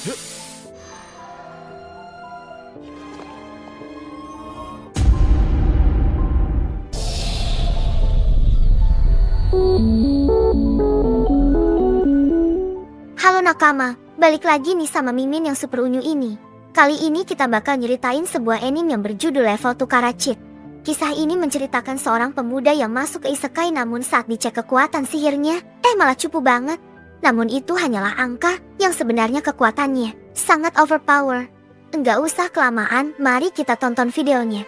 Halo nakama, balik lagi nih sama Mimin yang super unyu ini. Kali ini kita bakal nyeritain sebuah anime yang berjudul Level Tukara Cheat. Kisah ini menceritakan seorang pemuda yang masuk ke isekai namun saat dicek kekuatan sihirnya, malah cupu banget. Namun itu hanyalah angka yang sebenarnya kekuatannya sangat overpower. Enggak usah kelamaan, mari kita tonton videonya.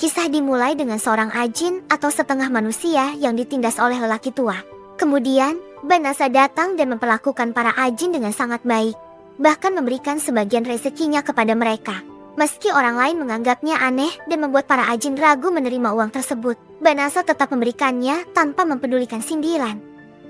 Kisah dimulai dengan seorang ajin atau setengah manusia yang ditindas oleh lelaki tua. Kemudian, Banasa datang dan memperlakukan para ajin dengan sangat baik. Bahkan memberikan sebagian rezekinya kepada mereka. Meski orang lain menganggapnya aneh dan membuat para ajin ragu menerima uang tersebut, Banasa tetap memberikannya tanpa mempedulikan sindiran.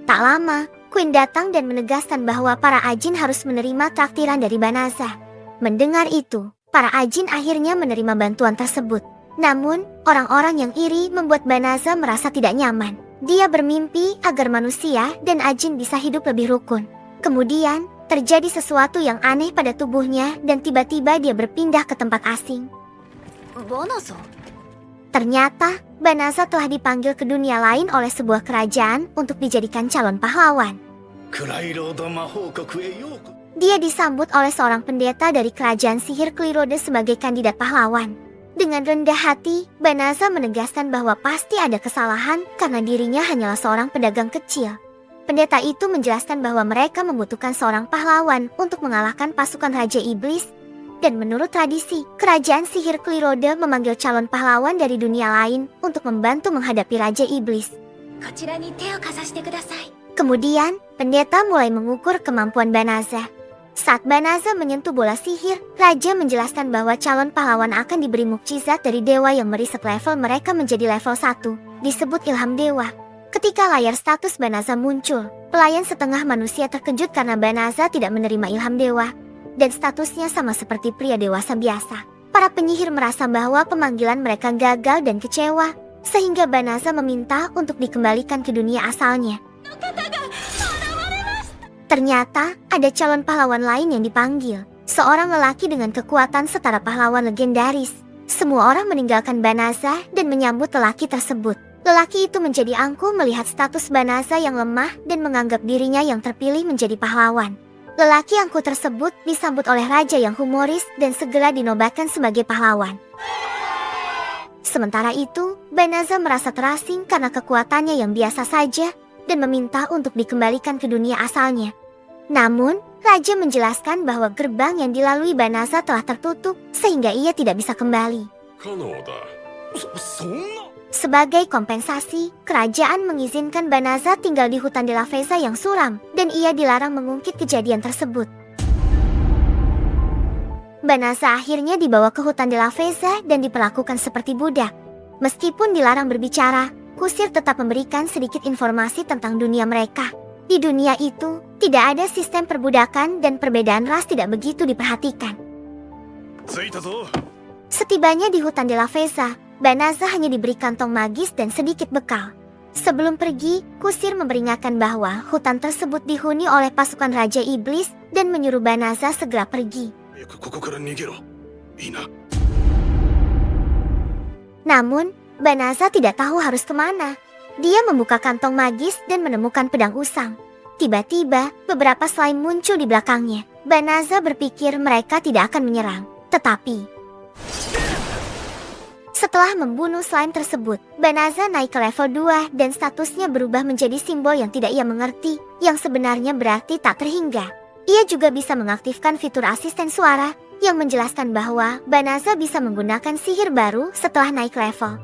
Tak lama, Queen datang dan menegaskan bahwa para ajin harus menerima traktiran dari Banasa. Mendengar itu, para ajin akhirnya menerima bantuan tersebut. Namun, orang-orang yang iri membuat Banasa merasa tidak nyaman. Dia bermimpi agar manusia dan ajin bisa hidup lebih rukun. Kemudian, terjadi sesuatu yang aneh pada tubuhnya dan tiba-tiba dia berpindah ke tempat asing. Ternyata, Banasa telah dipanggil ke dunia lain oleh sebuah kerajaan untuk dijadikan calon pahlawan. Dia disambut oleh seorang pendeta dari kerajaan sihir Klirode sebagai kandidat pahlawan. Dengan rendah hati, Banasa menegaskan bahwa pasti ada kesalahan karena dirinya hanyalah seorang pedagang kecil. Pendeta itu menjelaskan bahwa mereka membutuhkan seorang pahlawan untuk mengalahkan pasukan Raja Iblis. Dan menurut tradisi, kerajaan sihir Klirode memanggil calon pahlawan dari dunia lain untuk membantu menghadapi Raja Iblis. Kemudian, pendeta mulai mengukur kemampuan Banasa. Saat Banasa menyentuh bola sihir, Raja menjelaskan bahwa calon pahlawan akan diberi mukjizat dari dewa yang mereset level mereka menjadi level 1, disebut Ilham Dewa. Ketika layar status Banasa muncul, pelayan setengah manusia terkejut karena Banasa tidak menerima Ilham Dewa, dan statusnya sama seperti pria dewasa biasa. Para penyihir merasa bahwa pemanggilan mereka gagal dan kecewa, sehingga Banasa meminta untuk dikembalikan ke dunia asalnya. Ternyata, ada calon pahlawan lain yang dipanggil. Seorang lelaki dengan kekuatan setara pahlawan legendaris. Semua orang meninggalkan Banasa dan menyambut lelaki tersebut. Lelaki itu menjadi angkuh melihat status Banasa yang lemah dan menganggap dirinya yang terpilih menjadi pahlawan. Lelaki angkuh tersebut disambut oleh raja yang humoris dan segera dinobatkan sebagai pahlawan. Sementara itu, Banasa merasa terasing karena kekuatannya yang biasa saja dan meminta untuk dikembalikan ke dunia asalnya. Namun, raja menjelaskan bahwa gerbang yang dilalui Banasa telah tertutup sehingga ia tidak bisa kembali. Sebagai kompensasi, kerajaan mengizinkan Banasa tinggal di hutan de la Feza yang suram dan ia dilarang mengungkit kejadian tersebut. Banasa akhirnya dibawa ke hutan de la Feza dan diperlakukan seperti budak. Meskipun dilarang berbicara, kusir tetap memberikan sedikit informasi tentang dunia mereka. Di dunia itu, tidak ada sistem perbudakan dan perbedaan ras tidak begitu diperhatikan. Setibanya di hutan de la Feza, Banasa hanya diberi kantong magis dan sedikit bekal. Sebelum pergi, kusir memperingatkan bahwa hutan tersebut dihuni oleh pasukan Raja Iblis dan menyuruh Banasa segera pergi. Namun, Banasa tidak tahu harus kemana. Dia membuka kantong magis dan menemukan pedang usang. Tiba-tiba, beberapa slime muncul di belakangnya. Banasa berpikir mereka tidak akan menyerang. Tetapi, setelah membunuh slime tersebut, Banasa naik ke level 2 dan statusnya berubah menjadi simbol yang tidak ia mengerti, yang sebenarnya berarti tak terhingga. Ia juga bisa mengaktifkan fitur asisten suara, yang menjelaskan bahwa Banasa bisa menggunakan sihir baru setelah naik level.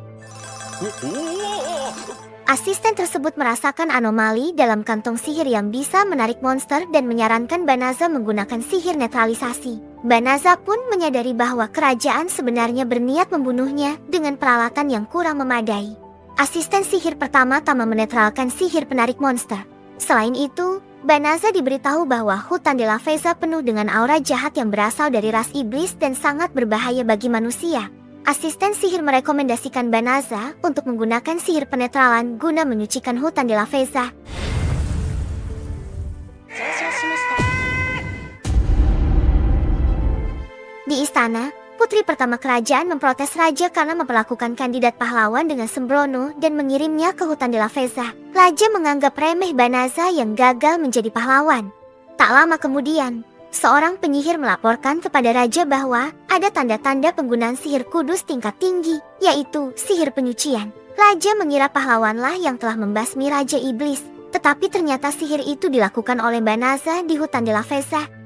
Asisten tersebut merasakan anomali dalam kantong sihir yang bisa menarik monster dan menyarankan Banasa menggunakan sihir netralisasi. Banasa pun menyadari bahwa kerajaan sebenarnya berniat membunuhnya dengan peralatan yang kurang memadai. Asisten sihir pertama-tama menetralkan sihir penarik monster. Selain itu, Banasa diberitahu bahwa hutan de la Feza penuh dengan aura jahat yang berasal dari ras iblis dan sangat berbahaya bagi manusia. Asisten sihir merekomendasikan Banasa untuk menggunakan sihir penetralan guna menyucikan hutan de la Feza. Di istana, putri pertama kerajaan memprotes raja karena memperlakukan kandidat pahlawan dengan sembrono dan mengirimnya ke hutan de la Feza. Raja menganggap remeh Banaza yang gagal menjadi pahlawan. Tak lama kemudian, seorang penyihir melaporkan kepada raja bahwa ada tanda-tanda penggunaan sihir kudus tingkat tinggi, yaitu sihir penyucian. Raja mengira pahlawanlah yang telah membasmi Raja Iblis, tetapi ternyata sihir itu dilakukan oleh Banaza di hutan de la Feza.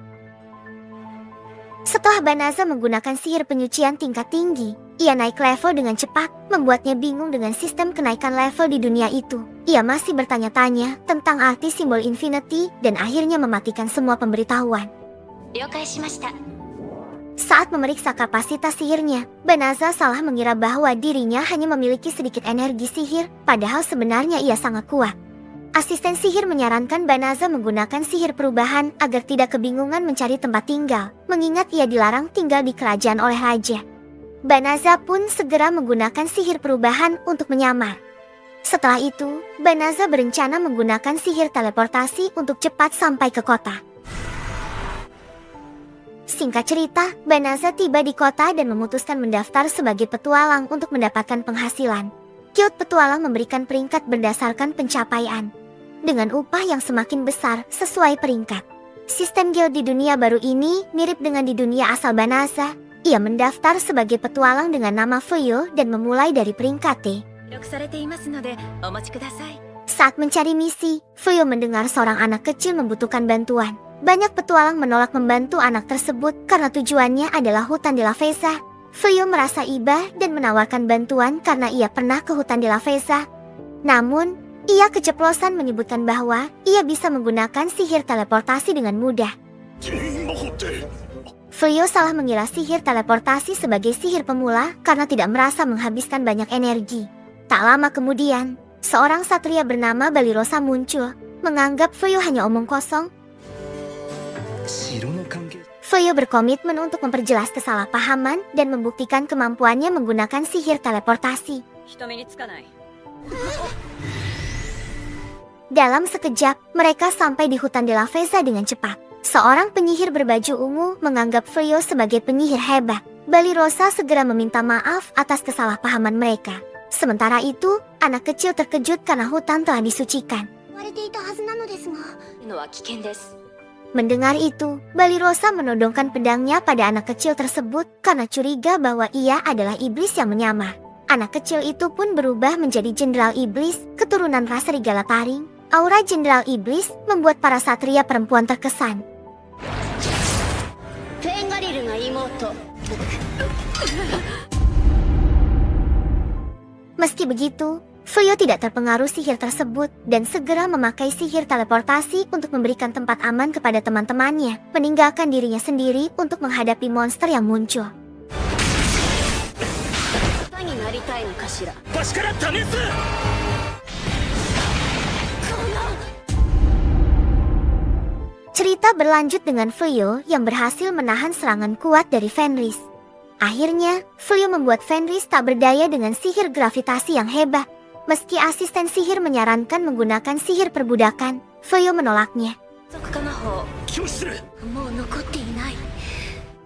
Setelah Banaza menggunakan sihir penyucian tingkat tinggi, ia naik level dengan cepat, membuatnya bingung dengan sistem kenaikan level di dunia itu. Ia masih bertanya-tanya tentang arti simbol Infinity dan akhirnya mematikan semua pemberitahuan. Saat memeriksa kapasitas sihirnya, Banaza salah mengira bahwa dirinya hanya memiliki sedikit energi sihir, padahal sebenarnya ia sangat kuat. Asisten sihir menyarankan Banaza menggunakan sihir perubahan agar tidak kebingungan mencari tempat tinggal, mengingat ia dilarang tinggal di kerajaan oleh raja. Banaza pun segera menggunakan sihir perubahan untuk menyamar. Setelah itu, Banaza berencana menggunakan sihir teleportasi untuk cepat sampai ke kota. Singkat cerita, Banaza tiba di kota dan memutuskan mendaftar sebagai petualang untuk mendapatkan penghasilan. Guild petualang memberikan peringkat berdasarkan pencapaian, dengan upah yang semakin besar sesuai peringkat. Sistem guild di dunia baru ini mirip dengan di dunia asal Banaza. Ia mendaftar sebagai petualang dengan nama Fuyo dan memulai dari peringkat T. Saat mencari misi, Fuyo mendengar seorang anak kecil membutuhkan bantuan. Banyak petualang menolak membantu anak tersebut karena tujuannya adalah hutan de la Feza. Fuyo merasa iba dan menawarkan bantuan karena ia pernah ke hutan de la Feza. Namun, ia keceplosan menyebutkan bahwa ia bisa menggunakan sihir teleportasi dengan mudah. Fuyo salah mengira sihir teleportasi sebagai sihir pemula karena tidak merasa menghabiskan banyak energi. Tak lama kemudian, seorang satria bernama Balirosa muncul, menganggap Fuyo hanya omong kosong. Fuyo berkomitmen untuk memperjelas kesalahpahaman dan membuktikan kemampuannya menggunakan sihir teleportasi. Dalam sekejap, mereka sampai di hutan de la Feza dengan cepat. Seorang penyihir berbaju ungu menganggap Fuyo sebagai penyihir hebat. Balirosa segera meminta maaf atas kesalahpahaman mereka. Sementara itu, anak kecil terkejut karena hutan telah disucikan. Mendengar itu, Balirosa menodongkan pedangnya pada anak kecil tersebut karena curiga bahwa ia adalah iblis yang menyamar. Anak kecil itu pun berubah menjadi Jenderal Iblis, keturunan ras serigala taring. Aura Jenderal Iblis membuat para satria perempuan terkesan. Meski begitu, Fuyo tidak terpengaruh sihir tersebut dan segera memakai sihir teleportasi untuk memberikan tempat aman kepada teman-temannya, meninggalkan dirinya sendiri untuk menghadapi monster yang muncul. Cerita berlanjut dengan Fuyo yang berhasil menahan serangan kuat dari Fenris. Akhirnya, Fuyo membuat Fenris tak berdaya dengan sihir gravitasi yang hebat. Meski asisten sihir menyarankan menggunakan sihir perbudakan, Fuyo menolaknya.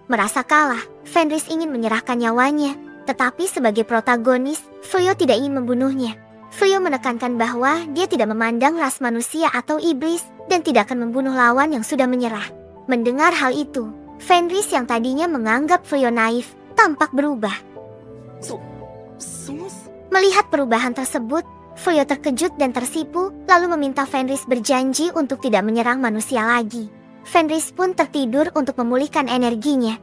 Merasa kalah, Fenris ingin menyerahkan nyawanya, tetapi sebagai protagonis, Fuyo tidak ingin membunuhnya. Fuyo menekankan bahwa dia tidak memandang ras manusia atau iblis dan tidak akan membunuh lawan yang sudah menyerah. Mendengar hal itu, Fenris yang tadinya menganggap Fuyo naif, tampak berubah. Melihat perubahan tersebut, Fuyo terkejut dan tersipu, lalu meminta Fenris berjanji untuk tidak menyerang manusia lagi. Fenris pun tertidur untuk memulihkan energinya.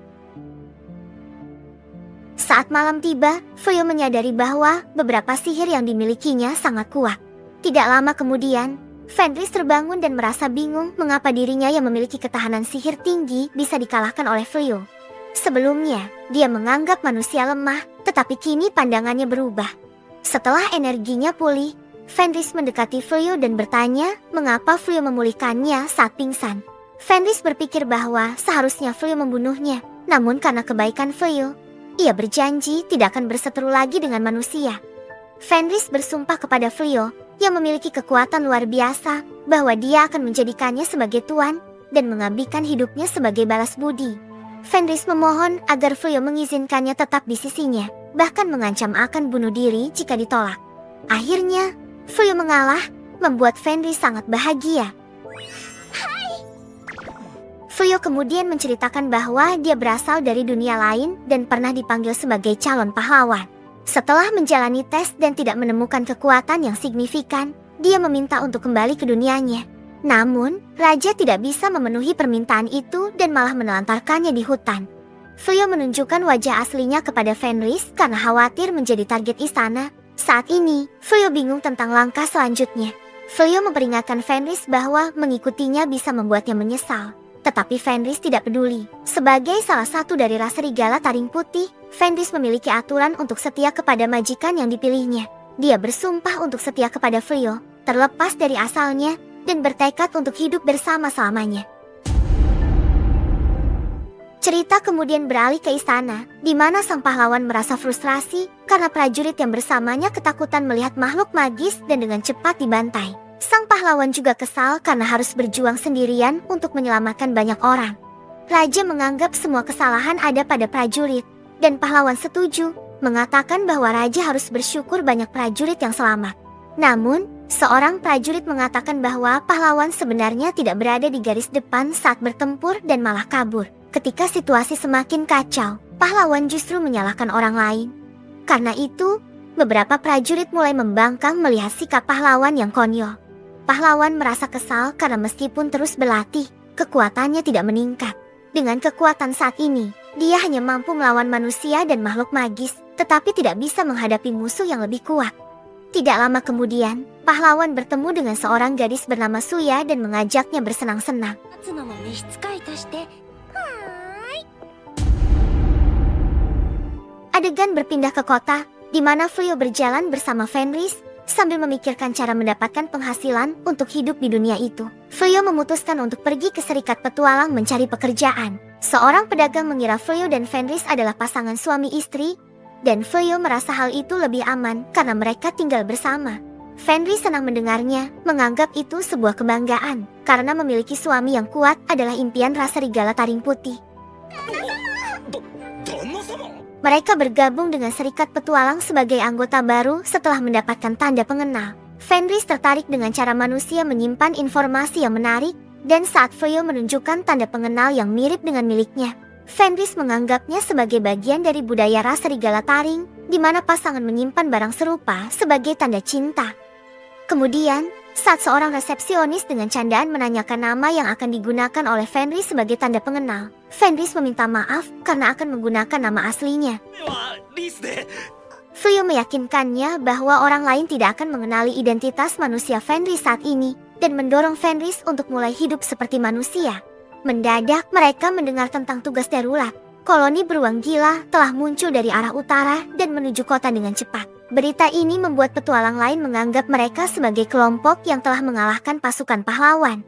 Saat malam tiba, Fuyo menyadari bahwa beberapa sihir yang dimilikinya sangat kuat. Tidak lama kemudian, Fenris terbangun dan merasa bingung mengapa dirinya yang memiliki ketahanan sihir tinggi bisa dikalahkan oleh Fuyo. Sebelumnya, dia menganggap manusia lemah, tetapi kini pandangannya berubah. Setelah energinya pulih, Fenris mendekati Fuyo dan bertanya mengapa Fuyo memulihkannya saat pingsan. Fenris berpikir bahwa seharusnya Fuyo membunuhnya, namun karena kebaikan Fuyo, ia berjanji tidak akan berseteru lagi dengan manusia. Fenris bersumpah kepada Fuyo yang memiliki kekuatan luar biasa bahwa dia akan menjadikannya sebagai tuan dan mengabdikan hidupnya sebagai balas budi. Fenris memohon agar Froyo mengizinkannya tetap di sisinya, bahkan mengancam akan bunuh diri jika ditolak. Akhirnya, Froyo mengalah, membuat Fenris sangat bahagia. Froyo kemudian menceritakan bahwa dia berasal dari dunia lain dan pernah dipanggil sebagai calon pahlawan. Setelah menjalani tes dan tidak menemukan kekuatan yang signifikan, dia meminta untuk kembali ke dunianya. Namun, raja tidak bisa memenuhi permintaan itu dan malah menelantarkannya di hutan. Froyo menunjukkan wajah aslinya kepada Fenris karena khawatir menjadi target istana. Saat ini, Froyo bingung tentang langkah selanjutnya. Froyo memperingatkan Fenris bahwa mengikutinya bisa membuatnya menyesal. Tetapi Fenris tidak peduli. Sebagai salah satu dari ras serigala taring putih, Fenris memiliki aturan untuk setia kepada majikan yang dipilihnya. Dia bersumpah untuk setia kepada Froyo, terlepas dari asalnya, dan bertekad untuk hidup bersama selamanya. Cerita kemudian beralih ke istana, di mana sang pahlawan merasa frustrasi karena prajurit yang bersamanya ketakutan melihat makhluk magis dan dengan cepat dibantai. Sang pahlawan juga kesal karena harus berjuang sendirian untuk menyelamatkan banyak orang. Raja menganggap semua kesalahan ada pada prajurit, dan pahlawan setuju, mengatakan bahwa raja harus bersyukur banyak prajurit yang selamat. Namun, seorang prajurit mengatakan bahwa pahlawan sebenarnya tidak berada di garis depan saat bertempur dan malah kabur. Ketika situasi semakin kacau, pahlawan justru menyalahkan orang lain. Karena itu, beberapa prajurit mulai membangkang melihat sikap pahlawan yang konyol. Pahlawan merasa kesal karena meskipun terus berlatih, kekuatannya tidak meningkat. Dengan kekuatan saat ini, dia hanya mampu melawan manusia dan makhluk magis, tetapi tidak bisa menghadapi musuh yang lebih kuat. Tidak lama kemudian, pahlawan bertemu dengan seorang gadis bernama Suya dan mengajaknya bersenang-senang. Adegan berpindah ke kota, di mana Froyo berjalan bersama Fenris, sambil memikirkan cara mendapatkan penghasilan untuk hidup di dunia itu. Froyo memutuskan untuk pergi ke Serikat Petualang mencari pekerjaan. Seorang pedagang mengira Froyo dan Fenris adalah pasangan suami istri, dan Froyo merasa hal itu lebih aman karena mereka tinggal bersama. Fenris senang mendengarnya, menganggap itu sebuah kebanggaan, karena memiliki suami yang kuat adalah impian ras serigala taring putih. Mereka bergabung dengan Serikat Petualang sebagai anggota baru setelah mendapatkan tanda pengenal. Fenris tertarik dengan cara manusia menyimpan informasi yang menarik, dan saat Froyo menunjukkan tanda pengenal yang mirip dengan miliknya, Fenris menganggapnya sebagai bagian dari budaya ras serigala taring, di mana pasangan menyimpan barang serupa sebagai tanda cinta. Kemudian, saat seorang resepsionis dengan candaan menanyakan nama yang akan digunakan oleh Fenris sebagai tanda pengenal, Fenris meminta maaf karena akan menggunakan nama aslinya. Froyo meyakinkannya bahwa orang lain tidak akan mengenali identitas manusia Fenris saat ini, dan mendorong Fenris untuk mulai hidup seperti manusia. Mendadak mereka mendengar tentang tugas darurat. Koloni beruang gila telah muncul dari arah utara dan menuju kota dengan cepat. Berita ini membuat petualang lain menganggap mereka sebagai kelompok yang telah mengalahkan pasukan pahlawan.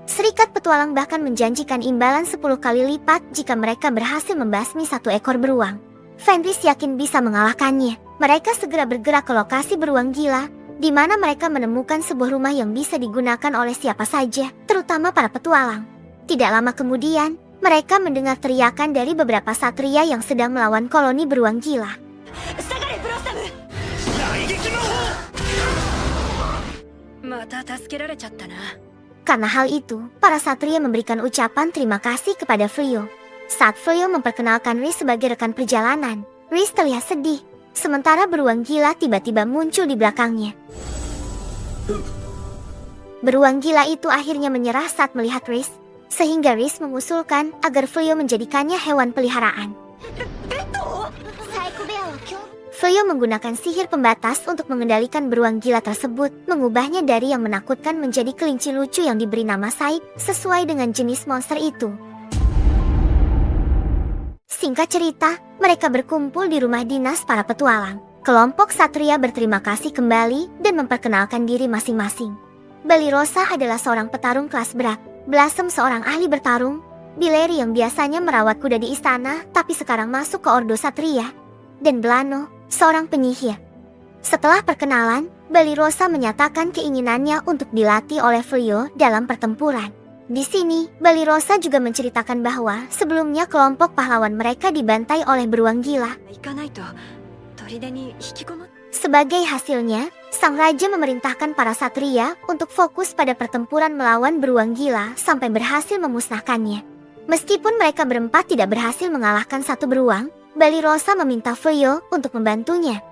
Serikat Petualang bahkan menjanjikan imbalan 10 kali lipat jika mereka berhasil membasmi 1 ekor beruang. Fenris yakin bisa mengalahkannya. Mereka segera bergerak ke lokasi beruang gila, di mana mereka menemukan sebuah rumah yang bisa digunakan oleh siapa saja, terutama para petualang. Tidak lama kemudian, mereka mendengar teriakan dari beberapa satria yang sedang melawan koloni beruang gila. Karena hal itu, para satria memberikan ucapan terima kasih kepada Froyo. Saat Froyo memperkenalkan Riz sebagai rekan perjalanan, Riz terlihat sedih, sementara beruang gila tiba-tiba muncul di belakangnya. Beruang gila itu akhirnya menyerah saat melihat Riz, sehingga Riz mengusulkan agar Froyo menjadikannya hewan peliharaan. Froyo menggunakan sihir pembatas untuk mengendalikan beruang gila tersebut, mengubahnya dari yang menakutkan menjadi kelinci lucu yang diberi nama Saib, sesuai dengan jenis monster itu. Singkat cerita, mereka berkumpul di rumah dinas para petualang. Kelompok satria berterima kasih kembali dan memperkenalkan diri masing-masing. Balirosa adalah seorang petarung kelas berat, Blossom seorang ahli bertarung, Bileri yang biasanya merawat kuda di istana tapi sekarang masuk ke Ordo Satria, dan Blano, seorang penyihir. Setelah perkenalan, Balirosa menyatakan keinginannya untuk dilatih oleh Froyo dalam pertempuran. Di sini, Balirosa juga menceritakan bahwa sebelumnya kelompok pahlawan mereka dibantai oleh beruang gila. Sebagai hasilnya, sang raja memerintahkan para satria untuk fokus pada pertempuran melawan beruang gila sampai berhasil memusnahkannya. Meskipun mereka berempat tidak berhasil mengalahkan satu beruang, Balirosa meminta Fuyo untuk membantunya.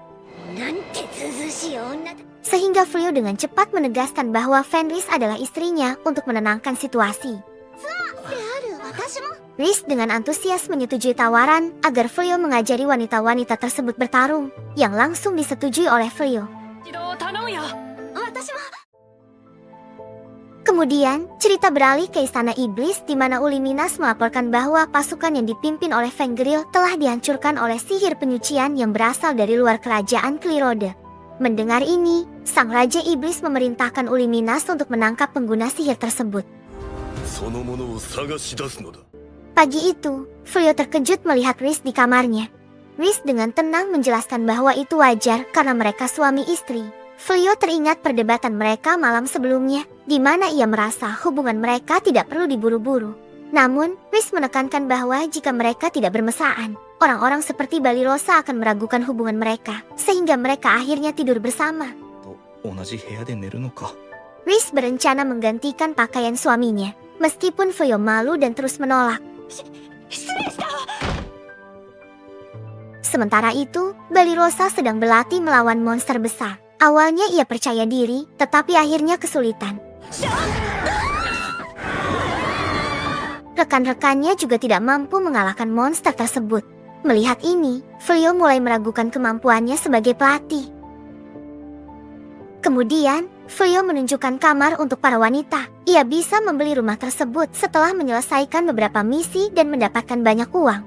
Sehingga Fuyo dengan cepat menegaskan bahwa Fenris adalah istrinya untuk menenangkan situasi. Riz dengan antusias menyetujui tawaran agar Fuyo mengajari wanita-wanita tersebut bertarung, yang langsung disetujui oleh Fuyo. Kemudian, cerita beralih ke Istana Iblis di mana Uliminas melaporkan bahwa pasukan yang dipimpin oleh Fengril telah dihancurkan oleh sihir penyucian yang berasal dari luar kerajaan Klirode. Mendengar ini, sang Raja Iblis memerintahkan Uliminas untuk menangkap pengguna sihir tersebut. Pagi itu, Fuyo terkejut melihat Riz di kamarnya. Riz dengan tenang menjelaskan bahwa itu wajar karena mereka suami istri. Fuyo teringat perdebatan mereka malam sebelumnya, di mana ia merasa hubungan mereka tidak perlu diburu-buru. Namun, Riz menekankan bahwa jika mereka tidak bermesraan, orang-orang seperti Balirosa akan meragukan hubungan mereka, sehingga mereka akhirnya tidur bersama. Riz berencana menggantikan pakaian suaminya, meskipun Fuyo malu dan terus menolak. Sementara itu, Balirosa sedang berlatih melawan monster besar. Awalnya ia percaya diri, tetapi akhirnya kesulitan. Rekan-rekannya juga tidak mampu mengalahkan monster tersebut. Melihat ini, Fuyo mulai meragukan kemampuannya sebagai pelatih. Kemudian, Fuyo menunjukkan kamar untuk para wanita. Ia bisa membeli rumah tersebut setelah menyelesaikan beberapa misi dan mendapatkan banyak uang.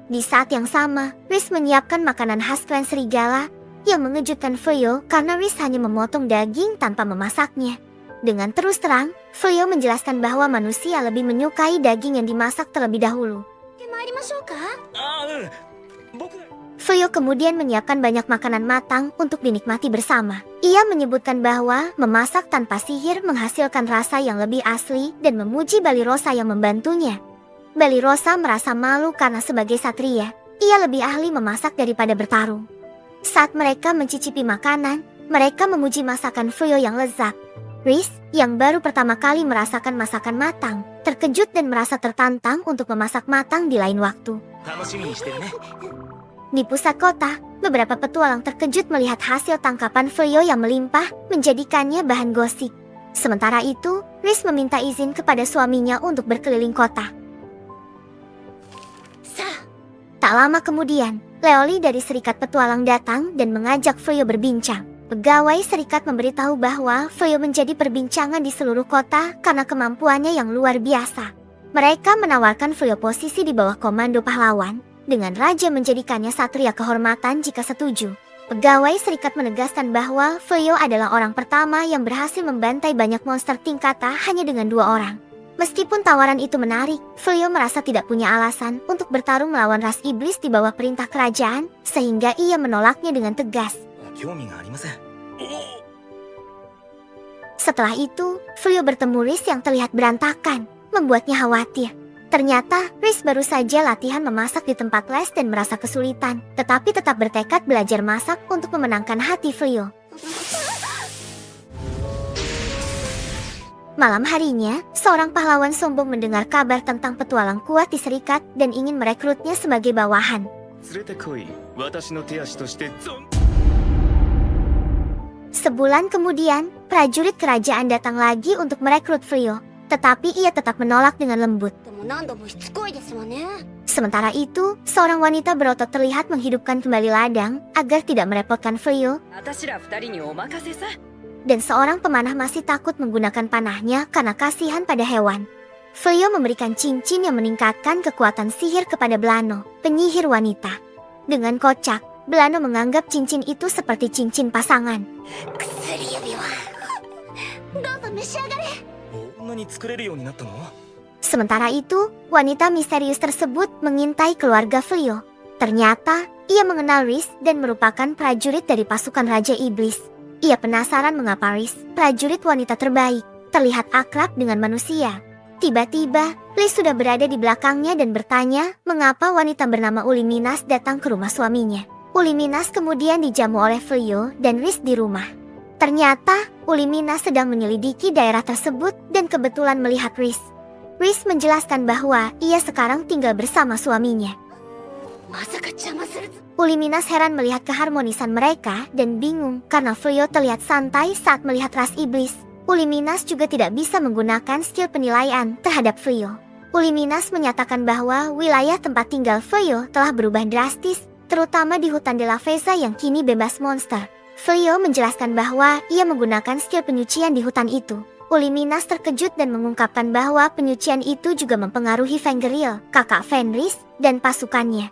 Di saat yang sama, Riz menyiapkan makanan khas klan serigala yang mengejutkan Fuyo karena Riz hanya memotong daging tanpa memasaknya. Dengan terus terang, Fuyo menjelaskan bahwa manusia lebih menyukai daging yang dimasak terlebih dahulu. Fuyo kemudian menyiapkan banyak makanan matang untuk dinikmati bersama. Ia menyebutkan bahwa memasak tanpa sihir menghasilkan rasa yang lebih asli dan memuji Balirosa yang membantunya. Balirosa merasa malu karena sebagai satria, ia lebih ahli memasak daripada bertarung. Saat mereka mencicipi makanan, mereka memuji masakan Fuyo yang lezat. Riz, yang baru pertama kali merasakan masakan matang, terkejut dan merasa tertantang untuk memasak matang di lain waktu. Di pusat kota, beberapa petualang terkejut melihat hasil tangkapan Fuyo yang melimpah, menjadikannya bahan gosip. Sementara itu, Riz meminta izin kepada suaminya untuk berkeliling kota. Tak lama kemudian, Leoli dari Serikat Petualang datang dan mengajak Fuyo berbincang. Pegawai serikat memberitahu bahwa Fuyo menjadi perbincangan di seluruh kota karena kemampuannya yang luar biasa. Mereka menawarkan Fuyo posisi di bawah komando pahlawan, dengan raja menjadikannya satria kehormatan jika setuju. Pegawai serikat menegaskan bahwa Fuyo adalah orang pertama yang berhasil membantai banyak monster tingkata hanya dengan 2 orang. Meskipun tawaran itu menarik, Fuyo merasa tidak punya alasan untuk bertarung melawan ras iblis di bawah perintah kerajaan, sehingga ia menolaknya dengan tegas. Setelah itu, Fuyo bertemu Riz yang terlihat berantakan, membuatnya khawatir. Ternyata, Riz baru saja latihan memasak di tempat les dan merasa kesulitan, tetapi tetap bertekad belajar masak untuk memenangkan hati Fuyo. Malam harinya, seorang pahlawan sombong mendengar kabar tentang petualang kuat di serikat dan ingin merekrutnya sebagai bawahan. Sebulan kemudian, prajurit kerajaan datang lagi untuk merekrut Fuyo, tetapi ia tetap menolak dengan lembut. Sementara itu, seorang wanita berotot terlihat menghidupkan kembali ladang agar tidak merepotkan Fuyo. Dan seorang pemanah masih takut menggunakan panahnya karena kasihan pada hewan. Fuyo memberikan cincin yang meningkatkan kekuatan sihir kepada Blano, penyihir wanita. Dengan kocak, Blano menganggap cincin itu seperti cincin pasangan. Sementara itu, wanita misterius tersebut mengintai keluarga Fuyo. Ternyata, ia mengenal Riz dan merupakan prajurit dari pasukan Raja Iblis. Ia penasaran mengapa Riz, prajurit wanita terbaik, terlihat akrab dengan manusia. Tiba-tiba, Lee sudah berada di belakangnya dan bertanya mengapa wanita bernama Uliminas datang ke rumah suaminya. Uliminas kemudian dijamu oleh Fuyou dan Riz di rumah. Ternyata, Uliminas sedang menyelidiki daerah tersebut dan kebetulan melihat Riz. Riz menjelaskan bahwa ia sekarang tinggal bersama suaminya. Uliminas heran melihat keharmonisan mereka dan bingung karena Fuyou terlihat santai saat melihat ras iblis. Uliminas juga tidak bisa menggunakan skill penilaian terhadap Fuyou. Uliminas menyatakan bahwa wilayah tempat tinggal Fuyou telah berubah drastis, terutama di hutan de la Veza yang kini bebas monster. Fuyou menjelaskan bahwa ia menggunakan skill penyucian di hutan itu. Uliminas terkejut dan mengungkapkan bahwa penyucian itu juga mempengaruhi Fengeril, kakak Fenris, dan pasukannya.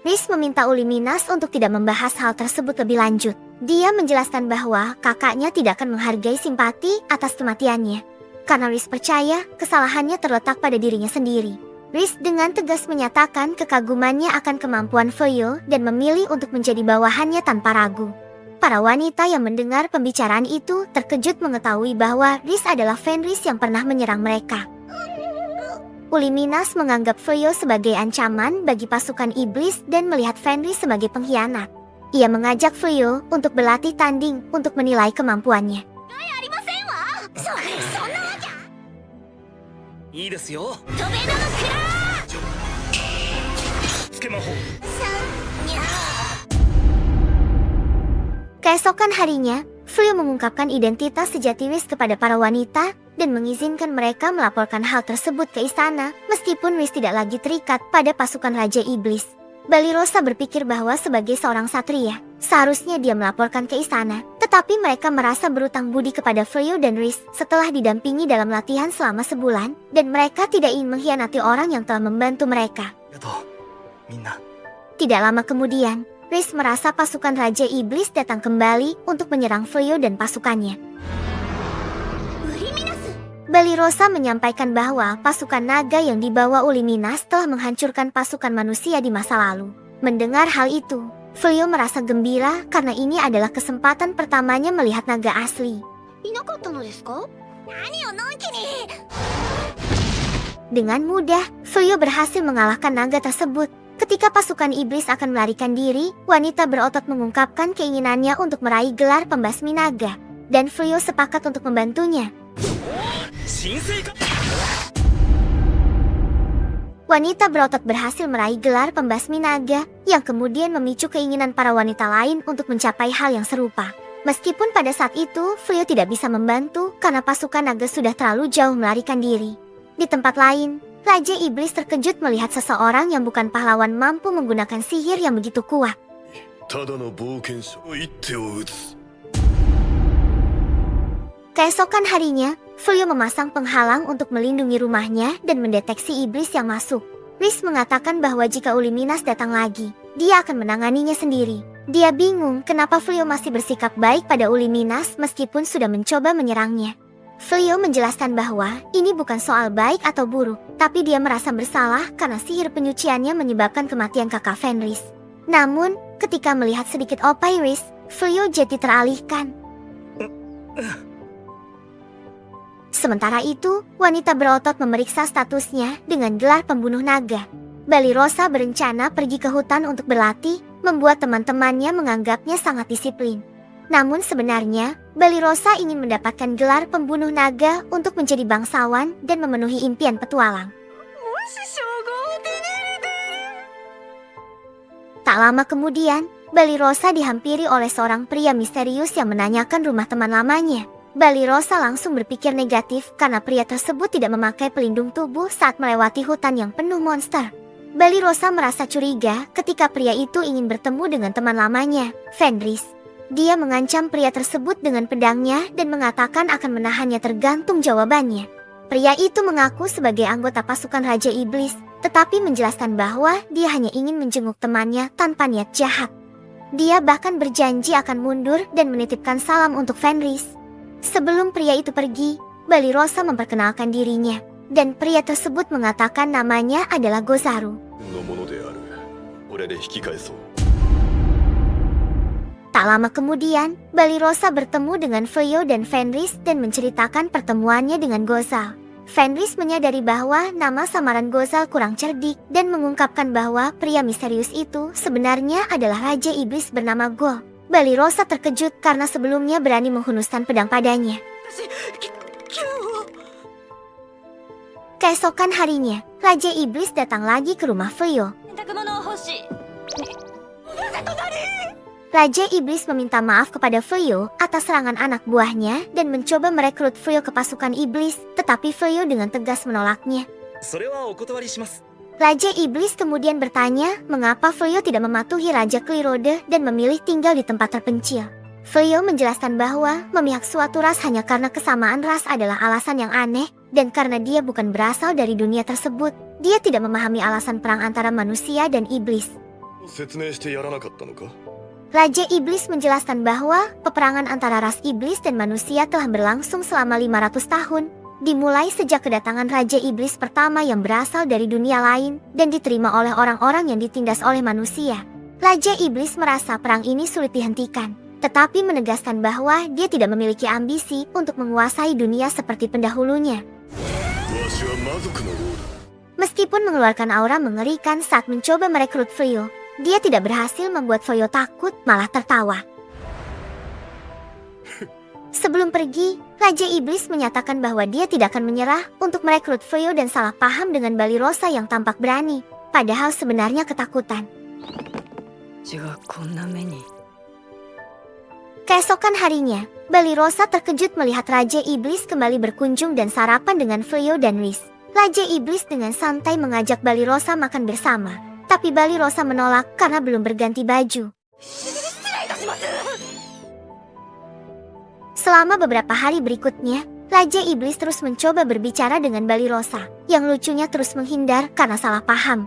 Riz meminta Uliminas untuk tidak membahas hal tersebut lebih lanjut. Dia menjelaskan bahwa kakaknya tidak akan menghargai simpati atas kematiannya. Karena Riz percaya kesalahannya terletak pada dirinya sendiri. Riz dengan tegas menyatakan kekagumannya akan kemampuan Fuyou dan memilih untuk menjadi bawahannya tanpa ragu. Para wanita yang mendengar pembicaraan itu terkejut mengetahui bahwa Riz adalah Fenris yang pernah menyerang mereka. Uliminas menganggap Fuyou sebagai ancaman bagi pasukan iblis dan melihat Fenris sebagai pengkhianat. Ia mengajak Fuyou untuk berlatih tanding untuk menilai kemampuannya. Keesokan harinya, Fuyou mengungkapkan identitas sejati Riz kepada para wanita dan mengizinkan mereka melaporkan hal tersebut ke istana, meskipun Riz tidak lagi terikat pada pasukan Raja Iblis. Balirosa berpikir bahwa sebagai seorang satria, seharusnya dia melaporkan ke istana, tetapi mereka merasa berutang budi kepada Fuyou dan Riz setelah didampingi dalam latihan selama sebulan, dan mereka tidak ingin mengkhianati orang yang telah membantu mereka. Tidak lama kemudian, Riz merasa pasukan Raja Iblis datang kembali untuk menyerang Fuyou dan pasukannya. Balirosa menyampaikan bahwa pasukan naga yang dibawa Uliminas telah menghancurkan pasukan manusia di masa lalu. Mendengar hal itu, Fuyou merasa gembira karena ini adalah kesempatan pertamanya melihat naga asli. Dengan mudah, Fuyou berhasil mengalahkan naga tersebut. Ketika pasukan iblis akan melarikan diri, wanita berotot mengungkapkan keinginannya untuk meraih gelar pembasmi naga, dan Fuyou sepakat untuk membantunya. Wanita berotot berhasil meraih gelar pembasmi naga, yang kemudian memicu keinginan para wanita lain untuk mencapai hal yang serupa. Meskipun pada saat itu, Fuyou tidak bisa membantu karena pasukan naga sudah terlalu jauh melarikan diri. Di tempat lain, Raja Iblis terkejut melihat seseorang yang bukan pahlawan mampu menggunakan sihir yang begitu kuat. Keesokan harinya, Fuyou memasang penghalang untuk melindungi rumahnya dan mendeteksi iblis yang masuk. Riz mengatakan bahwa jika Uliminas datang lagi, dia akan menanganinya sendiri. Dia bingung kenapa Fuyou masih bersikap baik pada Uliminas meskipun sudah mencoba menyerangnya. Fuyou menjelaskan bahwa ini bukan soal baik atau buruk, tapi dia merasa bersalah karena sihir penyuciannya menyebabkan kematian kakak Fenris. Namun, ketika melihat sedikit opai Riz, Fuyou jadi teralihkan. Sementara itu, wanita berotot memeriksa statusnya dengan gelar pembunuh naga. Balirosa berencana pergi ke hutan untuk berlatih, membuat teman-temannya menganggapnya sangat disiplin. Namun sebenarnya, Balirosa ingin mendapatkan gelar pembunuh naga untuk menjadi bangsawan dan memenuhi impian petualang. Tak lama kemudian, Balirosa dihampiri oleh seorang pria misterius yang menanyakan rumah teman lamanya. Balirosa langsung berpikir negatif karena pria tersebut tidak memakai pelindung tubuh saat melewati hutan yang penuh monster. Balirosa merasa curiga ketika pria itu ingin bertemu dengan teman lamanya, Fenris. Dia mengancam pria tersebut dengan pedangnya dan mengatakan akan menahannya tergantung jawabannya. Pria itu mengaku sebagai anggota pasukan Raja Iblis, tetapi menjelaskan bahwa dia hanya ingin menjenguk temannya tanpa niat jahat. Dia bahkan berjanji akan mundur dan menitipkan salam untuk Fenris. Sebelum pria itu pergi, Balirosa memperkenalkan dirinya, dan pria tersebut mengatakan namanya adalah Gozaru. Tak Tak lama kemudian, Balirosa bertemu dengan Feo dan Fenris dan menceritakan pertemuannya dengan Gozal. Fenris menyadari bahwa nama samaran Gozal kurang cerdik dan mengungkapkan bahwa pria misterius itu sebenarnya adalah Raja Iblis bernama Gol. Balirosa terkejut karena sebelumnya berani menghunuskan pedang padanya. Keesokan harinya, Raja Iblis datang lagi ke rumah Feo. Raja Iblis meminta maaf kepada Feo atas serangan anak buahnya dan mencoba merekrut Feo ke pasukan iblis, tetapi Feo dengan tegas menolaknya. Raja Iblis kemudian bertanya mengapa Feo tidak mematuhi Raja Klirode dan memilih tinggal di tempat terpencil. Feo menjelaskan bahwa memihak suatu ras hanya karena kesamaan ras adalah alasan yang aneh, dan karena dia bukan berasal dari dunia tersebut, dia tidak memahami alasan perang antara manusia dan iblis. Raja Iblis menjelaskan bahwa peperangan antara ras iblis dan manusia telah berlangsung selama 500 tahun, dimulai sejak kedatangan Raja Iblis pertama yang berasal dari dunia lain dan diterima oleh orang-orang yang ditindas oleh manusia. Raja Iblis merasa perang ini sulit dihentikan, tetapi menegaskan bahwa dia tidak memiliki ambisi untuk menguasai dunia seperti pendahulunya. Meskipun mengeluarkan aura mengerikan saat mencoba merekrut Feo, dia tidak berhasil membuat Feo takut, malah tertawa. Sebelum pergi, Raja Iblis menyatakan bahwa dia tidak akan menyerah untuk merekrut Feo dan salah paham dengan Balirosa yang tampak berani, padahal sebenarnya ketakutan. Keesokan harinya, Balirosa terkejut melihat Raja Iblis kembali berkunjung dan sarapan dengan Feo dan Riz. Raja Iblis dengan santai mengajak Balirosa makan bersama. Tapi Balirosa menolak karena belum berganti baju. Selama beberapa hari berikutnya, Raja Iblis terus mencoba berbicara dengan Balirosa, yang lucunya terus menghindar karena salah paham.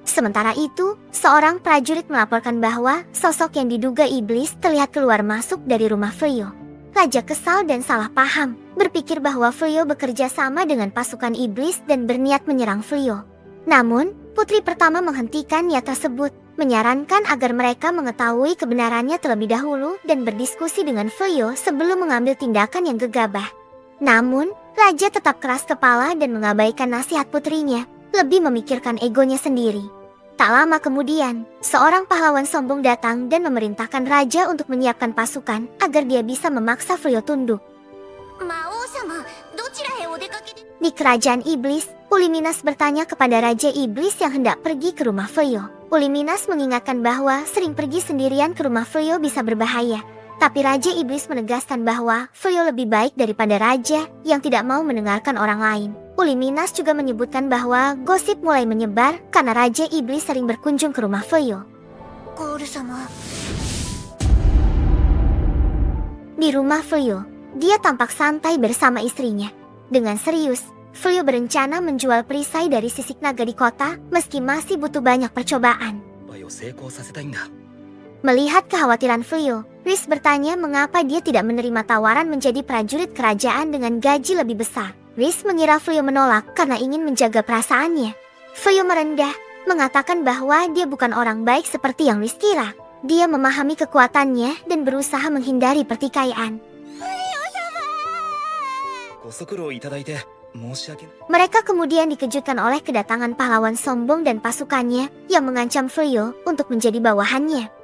Sementara itu, seorang prajurit melaporkan bahwa sosok yang diduga iblis terlihat keluar masuk dari rumah Feo. Raja kesal dan salah paham, berpikir bahwa Feo bekerja sama dengan pasukan iblis dan berniat menyerang Feo. Namun, putri pertama menghentikan niat tersebut, menyarankan agar mereka mengetahui kebenarannya terlebih dahulu dan berdiskusi dengan Feo sebelum mengambil tindakan yang gegabah. Namun, Raja tetap keras kepala dan mengabaikan nasihat putrinya, lebih memikirkan egonya sendiri. Tak lama kemudian, seorang pahlawan sombong datang dan memerintahkan Raja untuk menyiapkan pasukan agar dia bisa memaksa Feo tunduk. Di kerajaan iblis, Uliminas bertanya kepada Raja Iblis yang hendak pergi ke rumah Feo. Uliminas mengingatkan bahwa sering pergi sendirian ke rumah Feo bisa berbahaya. Tapi Raja Iblis menegaskan bahwa Feo lebih baik daripada Raja yang tidak mau mendengarkan orang lain. Uliminas juga menyebutkan bahwa gosip mulai menyebar karena Raja Iblis sering berkunjung ke rumah Feo. Di rumah Feo, dia tampak santai bersama istrinya. Dengan serius, Feo berencana menjual perisai dari sisik naga di kota meski masih butuh banyak percobaan. Melihat kekhawatiran Feo, Riz bertanya mengapa dia tidak menerima tawaran menjadi prajurit kerajaan dengan gaji lebih besar. Riz mengira Feo menolak karena ingin menjaga perasaannya. Feo merendah, mengatakan bahwa dia bukan orang baik seperti yang Riz kira. Dia memahami kekuatannya dan berusaha menghindari pertikaian. Mereka kemudian dikejutkan oleh kedatangan pahlawan sombong dan pasukannya yang mengancam Feo untuk menjadi bawahannya.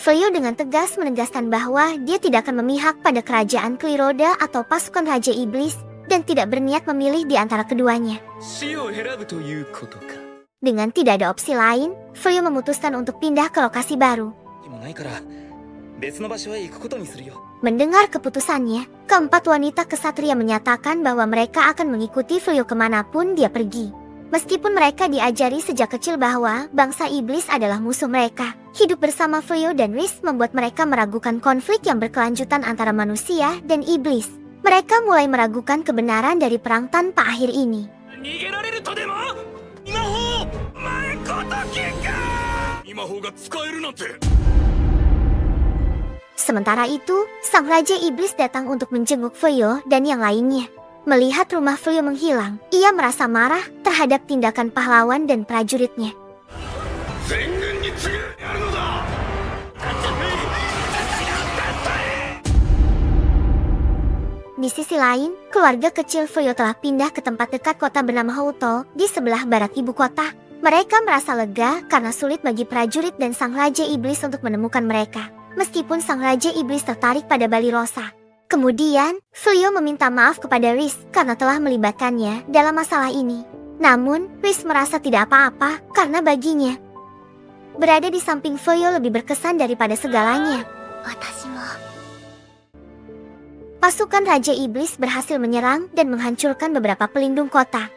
Feo dengan tegas menegaskan bahwa dia tidak akan memihak pada kerajaan Klirode atau pasukan Raja Iblis dan tidak berniat memilih di antara keduanya. Dengan tidak ada opsi lain, Feo memutuskan untuk pindah ke lokasi baru. Mendengar keputusannya, keempat wanita kesatria menyatakan bahwa mereka akan mengikuti Feo kemanapun dia pergi. Meskipun mereka diajari sejak kecil bahwa bangsa iblis adalah musuh mereka, hidup bersama Feo dan Riz membuat mereka meragukan konflik yang berkelanjutan antara manusia dan iblis. Mereka mulai meragukan kebenaran dari perang tanpa akhir ini. Sementara itu, sang Raja Iblis datang untuk menjenguk Feo dan yang lainnya. Melihat rumah Fuyou menghilang, ia merasa marah terhadap tindakan pahlawan dan prajuritnya. Di sisi lain, keluarga kecil Fuyou telah pindah ke tempat dekat kota bernama Houtou di sebelah barat ibu kota. Mereka merasa lega karena sulit bagi prajurit dan Sang Raja Iblis untuk menemukan mereka, meskipun Sang Raja Iblis tertarik pada Balirosa. Kemudian, Fuyou meminta maaf kepada Riz karena telah melibatkannya dalam masalah ini. Namun, Riz merasa tidak apa-apa karena baginya berada di samping Fuyou lebih berkesan daripada segalanya. Pasukan Raja Iblis berhasil menyerang dan menghancurkan beberapa pelindung kota.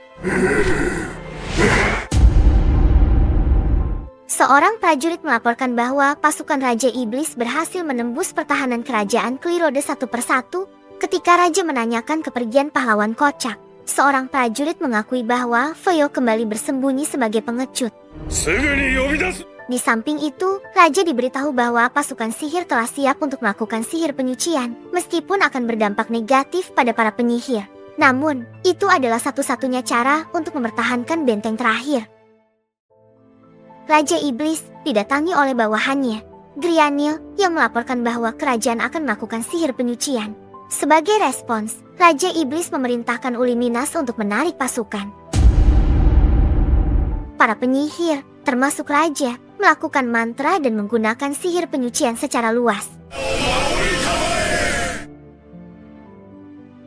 Seorang prajurit melaporkan bahwa pasukan Raja Iblis berhasil menembus pertahanan kerajaan Klirode satu persatu. Ketika Raja menanyakan kepergian pahlawan kocak, seorang prajurit mengakui bahwa Fuyou kembali bersembunyi sebagai pengecut. Di samping itu, Raja diberitahu bahwa pasukan sihir telah siap untuk melakukan sihir penyucian, meskipun akan berdampak negatif pada para penyihir. Namun, itu adalah satu-satunya cara untuk mempertahankan benteng terakhir. Raja Iblis didatangi oleh bawahannya, Grianil, yang melaporkan bahwa kerajaan akan melakukan sihir penyucian. Sebagai respons, Raja Iblis memerintahkan Uli Minas untuk menarik pasukan. Para penyihir, termasuk Raja, melakukan mantra dan menggunakan sihir penyucian secara luas.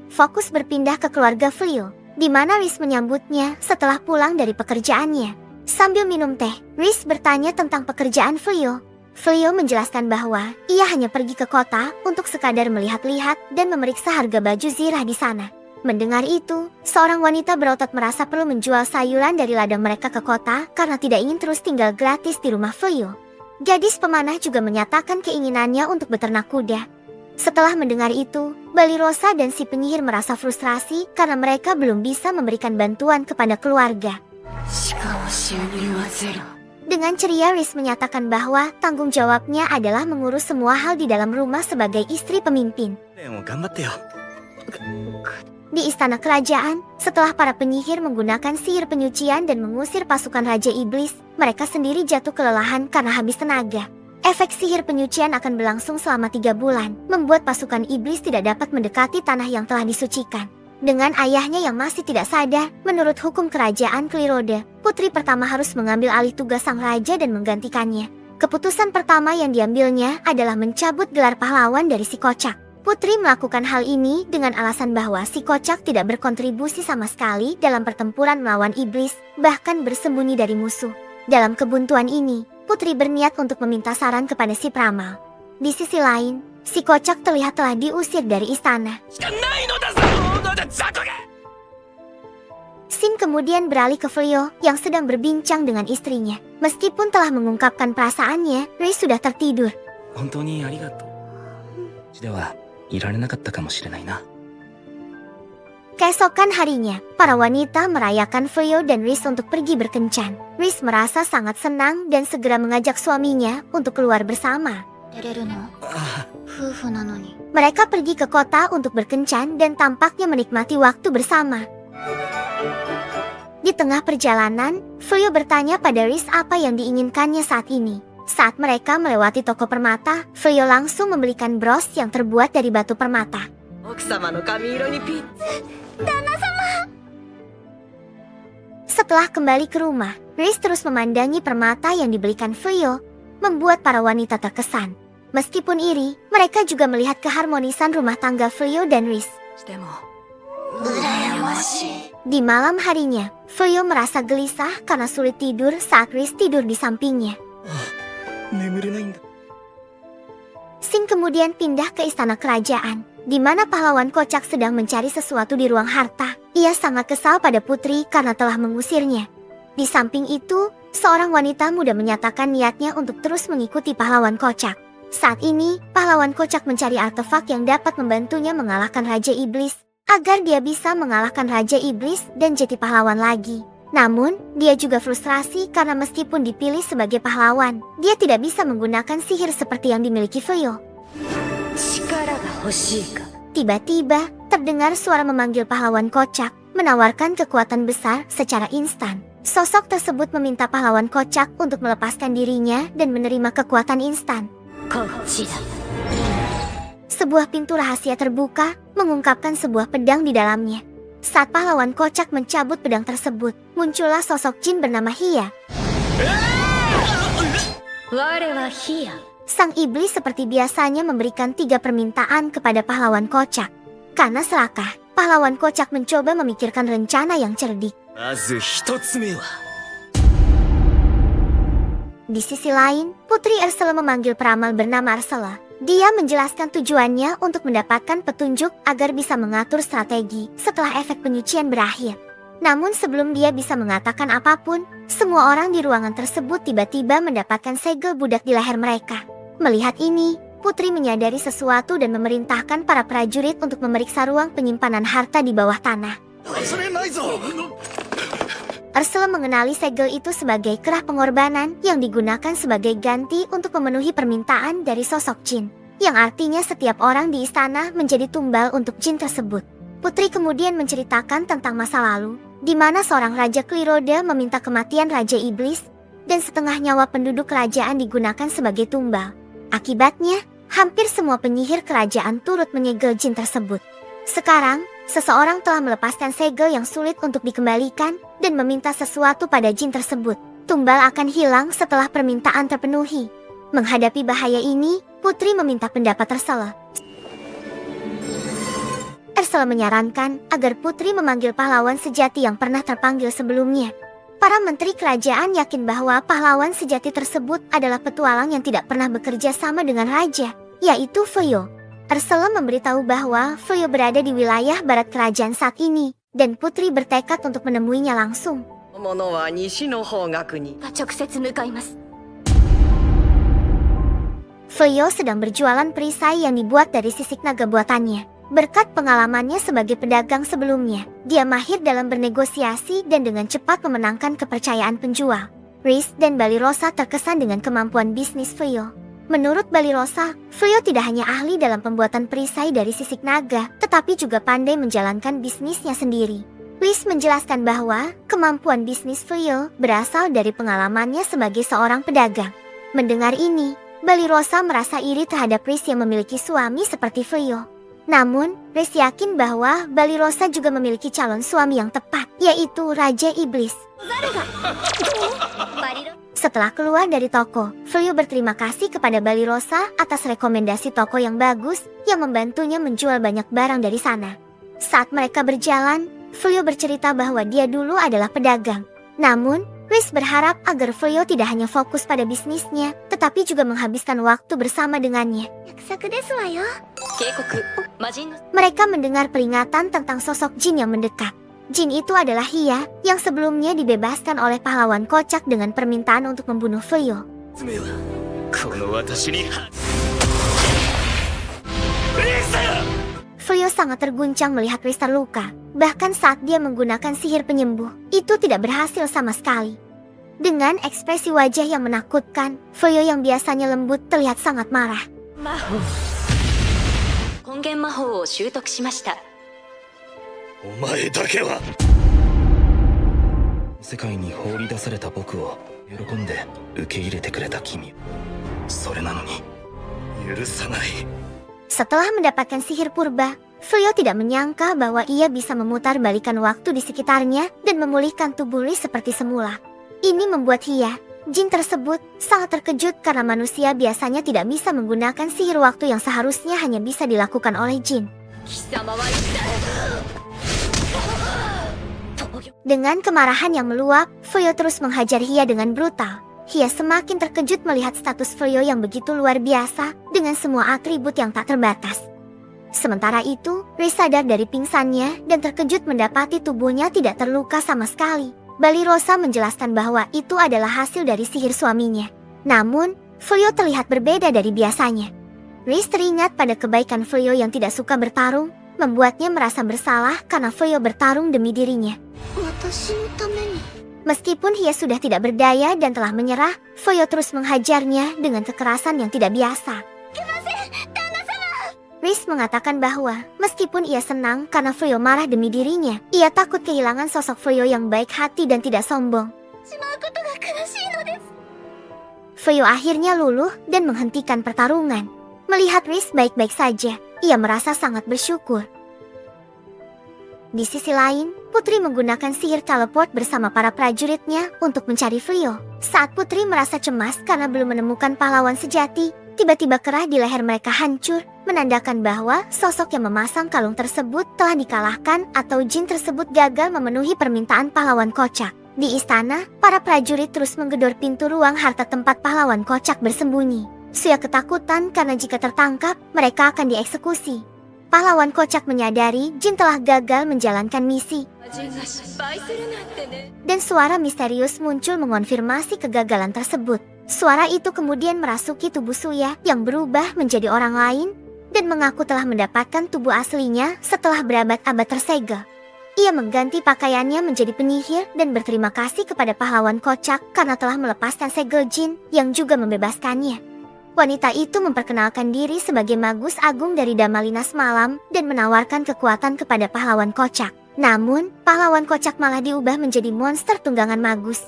Fokus berpindah ke keluarga Fuyou, di mana Riz menyambutnya setelah pulang dari pekerjaannya. Sambil minum teh, Riz bertanya tentang pekerjaan Fuyou. Fuyou menjelaskan bahwa ia hanya pergi ke kota untuk sekadar melihat-lihat dan memeriksa harga baju zirah di sana. Mendengar itu, seorang wanita berotot merasa perlu menjual sayuran dari ladang mereka ke kota karena tidak ingin terus tinggal gratis di rumah Fuyou. Gadis pemanah juga menyatakan keinginannya untuk beternak kuda. Setelah mendengar itu, Balirosa dan si penyihir merasa frustrasi karena mereka belum bisa memberikan bantuan kepada keluarga. Dengan ceria, Riz menyatakan bahwa tanggung jawabnya adalah mengurus semua hal di dalam rumah sebagai istri pemimpin. Di istana kerajaan, setelah para penyihir menggunakan sihir penyucian dan mengusir pasukan Raja Iblis, mereka sendiri jatuh kelelahan karena habis tenaga. Efek sihir penyucian akan berlangsung selama 3 bulan, membuat pasukan iblis tidak dapat mendekati tanah yang telah disucikan. Dengan ayahnya yang masih tidak sadar, menurut hukum kerajaan Klirode, putri pertama harus mengambil alih tugas sang raja dan menggantikannya. Keputusan pertama yang diambilnya adalah mencabut gelar pahlawan dari si kocak. Putri melakukan hal ini dengan alasan bahwa si kocak tidak berkontribusi sama sekali dalam pertempuran melawan iblis, bahkan bersembunyi dari musuh. Dalam kebuntuan ini, Putri berniat untuk meminta saran kepada si peramal. Di sisi lain, si kocak terlihat telah diusir dari istana. Sin kemudian beralih ke Fuyou yang sedang berbincang dengan istrinya. Meskipun telah mengungkapkan perasaannya, Riz sudah tertidur. Keesokan harinya, para wanita merayakan Fuyou dan Riz untuk pergi berkencan. Riz merasa sangat senang dan segera mengajak suaminya untuk keluar bersama. Mereka pergi ke kota untuk berkencan dan tampaknya menikmati waktu bersama. Di tengah perjalanan, Fuyou bertanya pada Riz apa yang diinginkannya saat ini. Saat mereka melewati toko permata, Fuyou langsung membelikan bros yang terbuat dari batu permata. Setelah kembali ke rumah, Riz terus memandangi permata yang dibelikan Fuyou, membuat para wanita terkesan. Meskipun iri, mereka juga melihat keharmonisan rumah tangga Fuyou dan Riz. Di malam harinya, Fuyou merasa gelisah karena sulit tidur saat Riz tidur di sampingnya. Sin kemudian pindah ke istana kerajaan, di mana pahlawan kocak sedang mencari sesuatu di ruang harta. Ia sangat kesal pada putri karena telah mengusirnya. Di samping itu, seorang wanita muda menyatakan niatnya untuk terus mengikuti pahlawan kocak. Saat ini, pahlawan kocak mencari artefak yang dapat membantunya mengalahkan Raja Iblis, agar dia bisa mengalahkan Raja Iblis dan jadi pahlawan lagi. Namun, dia juga frustrasi karena meskipun dipilih sebagai pahlawan, dia tidak bisa menggunakan sihir seperti yang dimiliki Fuyou. Tiba-tiba, terdengar suara memanggil pahlawan kocak, menawarkan kekuatan besar secara instan. Sosok tersebut meminta pahlawan kocak untuk melepaskan dirinya dan menerima kekuatan instan. Sebuah pintu rahasia terbuka, mengungkapkan sebuah pedang di dalamnya. Saat pahlawan kocak mencabut pedang tersebut, muncullah sosok jin bernama Hia. Sang iblis seperti biasanya memberikan 3 permintaan kepada pahlawan kocak. Karena serakah, pahlawan kocak mencoba memikirkan rencana yang cerdik. Di sisi lain, Putri Ursula memanggil peramal bernama Ursula. Dia menjelaskan tujuannya untuk mendapatkan petunjuk agar bisa mengatur strategi setelah efek penyucian berakhir. Namun sebelum dia bisa mengatakan apapun, semua orang di ruangan tersebut tiba-tiba mendapatkan segel budak di leher mereka. Melihat ini, Putri menyadari sesuatu dan memerintahkan para prajurit untuk memeriksa ruang penyimpanan harta di bawah tanah. Ursula mengenali segel itu sebagai kerah pengorbanan yang digunakan sebagai ganti untuk memenuhi permintaan dari sosok jin, yang artinya setiap orang di istana menjadi tumbal untuk jin tersebut. Putri kemudian menceritakan tentang masa lalu, di mana seorang Raja Kliroda meminta kematian Raja Iblis, dan setengah nyawa penduduk kerajaan digunakan sebagai tumbal. Akibatnya, hampir semua penyihir kerajaan turut menyegel jin tersebut. Sekarang, seseorang telah melepaskan segel yang sulit untuk dikembalikan dan meminta sesuatu pada jin tersebut. Tumbal akan hilang setelah permintaan terpenuhi. Menghadapi bahaya ini, Putri meminta pendapat Ursula. Ursula menyarankan agar Putri memanggil pahlawan sejati yang pernah terpanggil sebelumnya. Para menteri kerajaan yakin bahwa pahlawan sejati tersebut adalah petualang yang tidak pernah bekerja sama dengan raja, yaitu Fuyo. Ursula memberitahu bahwa Fuyo berada di wilayah barat kerajaan saat ini, dan Putri bertekad untuk menemuinya langsung. Fuyo sedang berjualan perisai yang dibuat dari sisik naga buatannya. Berkat pengalamannya sebagai pedagang sebelumnya, dia mahir dalam bernegosiasi dan dengan cepat memenangkan kepercayaan penjual. Riz dan Balirosa terkesan dengan kemampuan bisnis Fuyo. Menurut Balirosa, Fuyo tidak hanya ahli dalam pembuatan perisai dari sisik naga, tetapi juga pandai menjalankan bisnisnya sendiri. Riz menjelaskan bahwa kemampuan bisnis Fuyo berasal dari pengalamannya sebagai seorang pedagang. Mendengar ini, Balirosa merasa iri terhadap Riz yang memiliki suami seperti Fuyo. Namun, Riz yakin bahwa Balirosa juga memiliki calon suami yang tepat, yaitu Raja Iblis. Setelah keluar dari toko, Fuyo berterima kasih kepada Balirosa atas rekomendasi toko yang bagus yang membantunya menjual banyak barang dari sana. Saat mereka berjalan, Fuyo bercerita bahwa dia dulu adalah pedagang. Namun, Riz berharap agar Fuyo tidak hanya fokus pada bisnisnya, tetapi juga menghabiskan waktu bersama dengannya. Mereka mendengar peringatan tentang sosok jin yang mendekat. Jin itu adalah Hia, yang sebelumnya dibebaskan oleh pahlawan kocak dengan permintaan untuk membunuh Fuyo. Fuyo sangat terguncang melihat Riz terluka. Bahkan saat dia menggunakan sihir penyembuh, itu tidak berhasil sama sekali. Dengan ekspresi wajah yang menakutkan, Fuyo yang biasanya lembut terlihat sangat marah. Setelah mendapatkan sihir purba, Fuyo tidak menyangka bahwa ia bisa memutar balikan waktu di sekitarnya dan memulihkan tubuh Riz seperti semula. Ini membuat Hia, jin tersebut, sangat terkejut karena manusia biasanya tidak bisa menggunakan sihir waktu yang seharusnya hanya bisa dilakukan oleh jin. Dengan kemarahan yang meluap, Fuyo terus menghajar Hia dengan brutal. Hia semakin terkejut melihat status Fuyo yang begitu luar biasa dengan semua atribut yang tak terbatas. Sementara itu, Riz sadar dari pingsannya dan terkejut mendapati tubuhnya tidak terluka sama sekali. Balirosa menjelaskan bahwa itu adalah hasil dari sihir suaminya. Namun, Fuyo terlihat berbeda dari biasanya. Riz teringat pada kebaikan Fuyo yang tidak suka bertarung, membuatnya merasa bersalah karena Fuyo bertarung demi dirinya. Meskipun Hia sudah tidak berdaya dan telah menyerah, Fuyo terus menghajarnya dengan kekerasan yang tidak biasa. Riz mengatakan bahwa meskipun ia senang karena Frio marah demi dirinya, ia takut kehilangan sosok Frio yang baik hati dan tidak sombong. Frio akhirnya luluh dan menghentikan pertarungan. Melihat Riz baik-baik saja, ia merasa sangat bersyukur. Di sisi lain, Putri menggunakan sihir teleport bersama para prajuritnya untuk mencari Frio. Saat Putri merasa cemas karena belum menemukan pahlawan sejati, tiba-tiba kerah di leher mereka hancur, menandakan bahwa sosok yang memasang kalung tersebut telah dikalahkan atau jin tersebut gagal memenuhi permintaan pahlawan kocak. Di istana, para prajurit terus menggedor pintu ruang harta tempat pahlawan kocak bersembunyi. Suya ketakutan karena jika tertangkap, mereka akan dieksekusi. Pahlawan kocak menyadari jin telah gagal menjalankan misi. Dan suara misterius muncul mengonfirmasi kegagalan tersebut. Suara itu kemudian merasuki tubuh Suya yang berubah menjadi orang lain dan mengaku telah mendapatkan tubuh aslinya setelah berabad-abad tersegel. Ia mengganti pakaiannya menjadi penyihir dan berterima kasih kepada pahlawan kocak karena telah melepaskan segel jin yang juga membebaskannya. Wanita itu memperkenalkan diri sebagai Magus Agung dari Damalinas Malam dan menawarkan kekuatan kepada pahlawan kocak. Namun, pahlawan kocak malah diubah menjadi monster tunggangan Magus.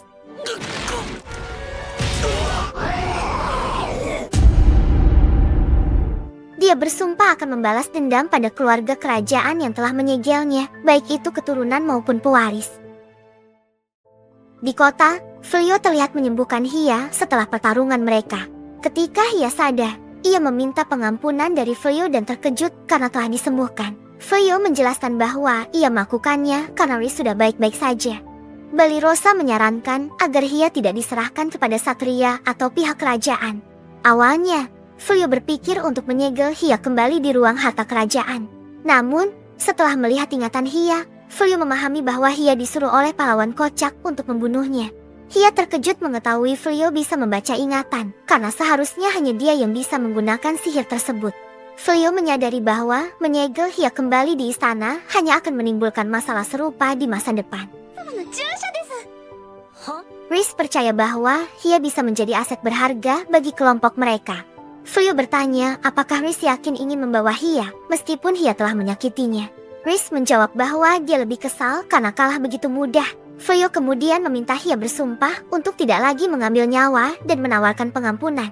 Dia bersumpah akan membalas dendam pada keluarga kerajaan yang telah menyegelnya, baik itu keturunan maupun pewaris. Di kota, Frio terlihat menyembuhkan Hia setelah pertarungan mereka. Ketika Hia sadar, ia meminta pengampunan dari Frio dan terkejut karena telah disembuhkan. Frio menjelaskan bahwa ia melakukannya karena Riz sudah baik-baik saja. Balirosa menyarankan agar Hia tidak diserahkan kepada satria atau pihak kerajaan. Awalnya, Frio berpikir untuk menyegel Hia kembali di ruang harta kerajaan. Namun, setelah melihat ingatan Hia, Frio memahami bahwa Hia disuruh oleh pahlawan kocak untuk membunuhnya. Hia terkejut mengetahui Frio bisa membaca ingatan, karena seharusnya hanya dia yang bisa menggunakan sihir tersebut. Frio menyadari bahwa menyegel Hia kembali di istana hanya akan menimbulkan masalah serupa di masa depan. Riz percaya bahwa Hia bisa menjadi aset berharga bagi kelompok mereka. Frio bertanya apakah Riz yakin ingin membawa Hia meskipun Hia telah menyakitinya. Riz menjawab bahwa dia lebih kesal karena kalah begitu mudah. Frio kemudian meminta Hia bersumpah untuk tidak lagi mengambil nyawa dan menawarkan pengampunan.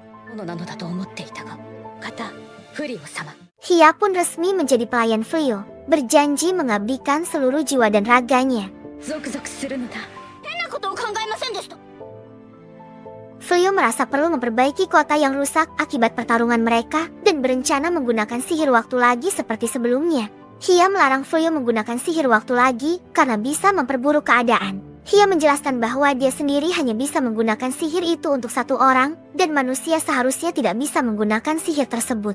Hia pun resmi menjadi pelayan Frio, berjanji mengabdikan seluruh jiwa dan raganya. Frio merasa perlu memperbaiki kota yang rusak akibat pertarungan mereka dan berencana menggunakan sihir waktu lagi seperti sebelumnya. Hia melarang Frio menggunakan sihir waktu lagi karena bisa memperburuk keadaan. Hia menjelaskan bahwa dia sendiri hanya bisa menggunakan sihir itu untuk satu orang dan manusia seharusnya tidak bisa menggunakan sihir tersebut.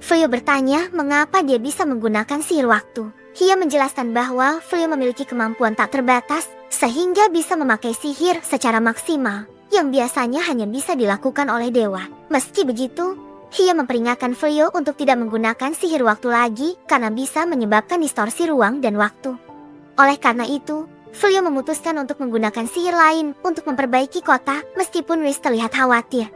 Frio bertanya mengapa dia bisa menggunakan sihir waktu. Hia menjelaskan bahwa Frio memiliki kemampuan tak terbatas sehingga bisa memakai sihir secara maksimal yang biasanya hanya bisa dilakukan oleh dewa. Meski begitu, Hia memperingatkan Frio untuk tidak menggunakan sihir waktu lagi karena bisa menyebabkan distorsi ruang dan waktu. Oleh karena itu, Frio memutuskan untuk menggunakan sihir lain untuk memperbaiki kota meskipun Riz terlihat khawatir.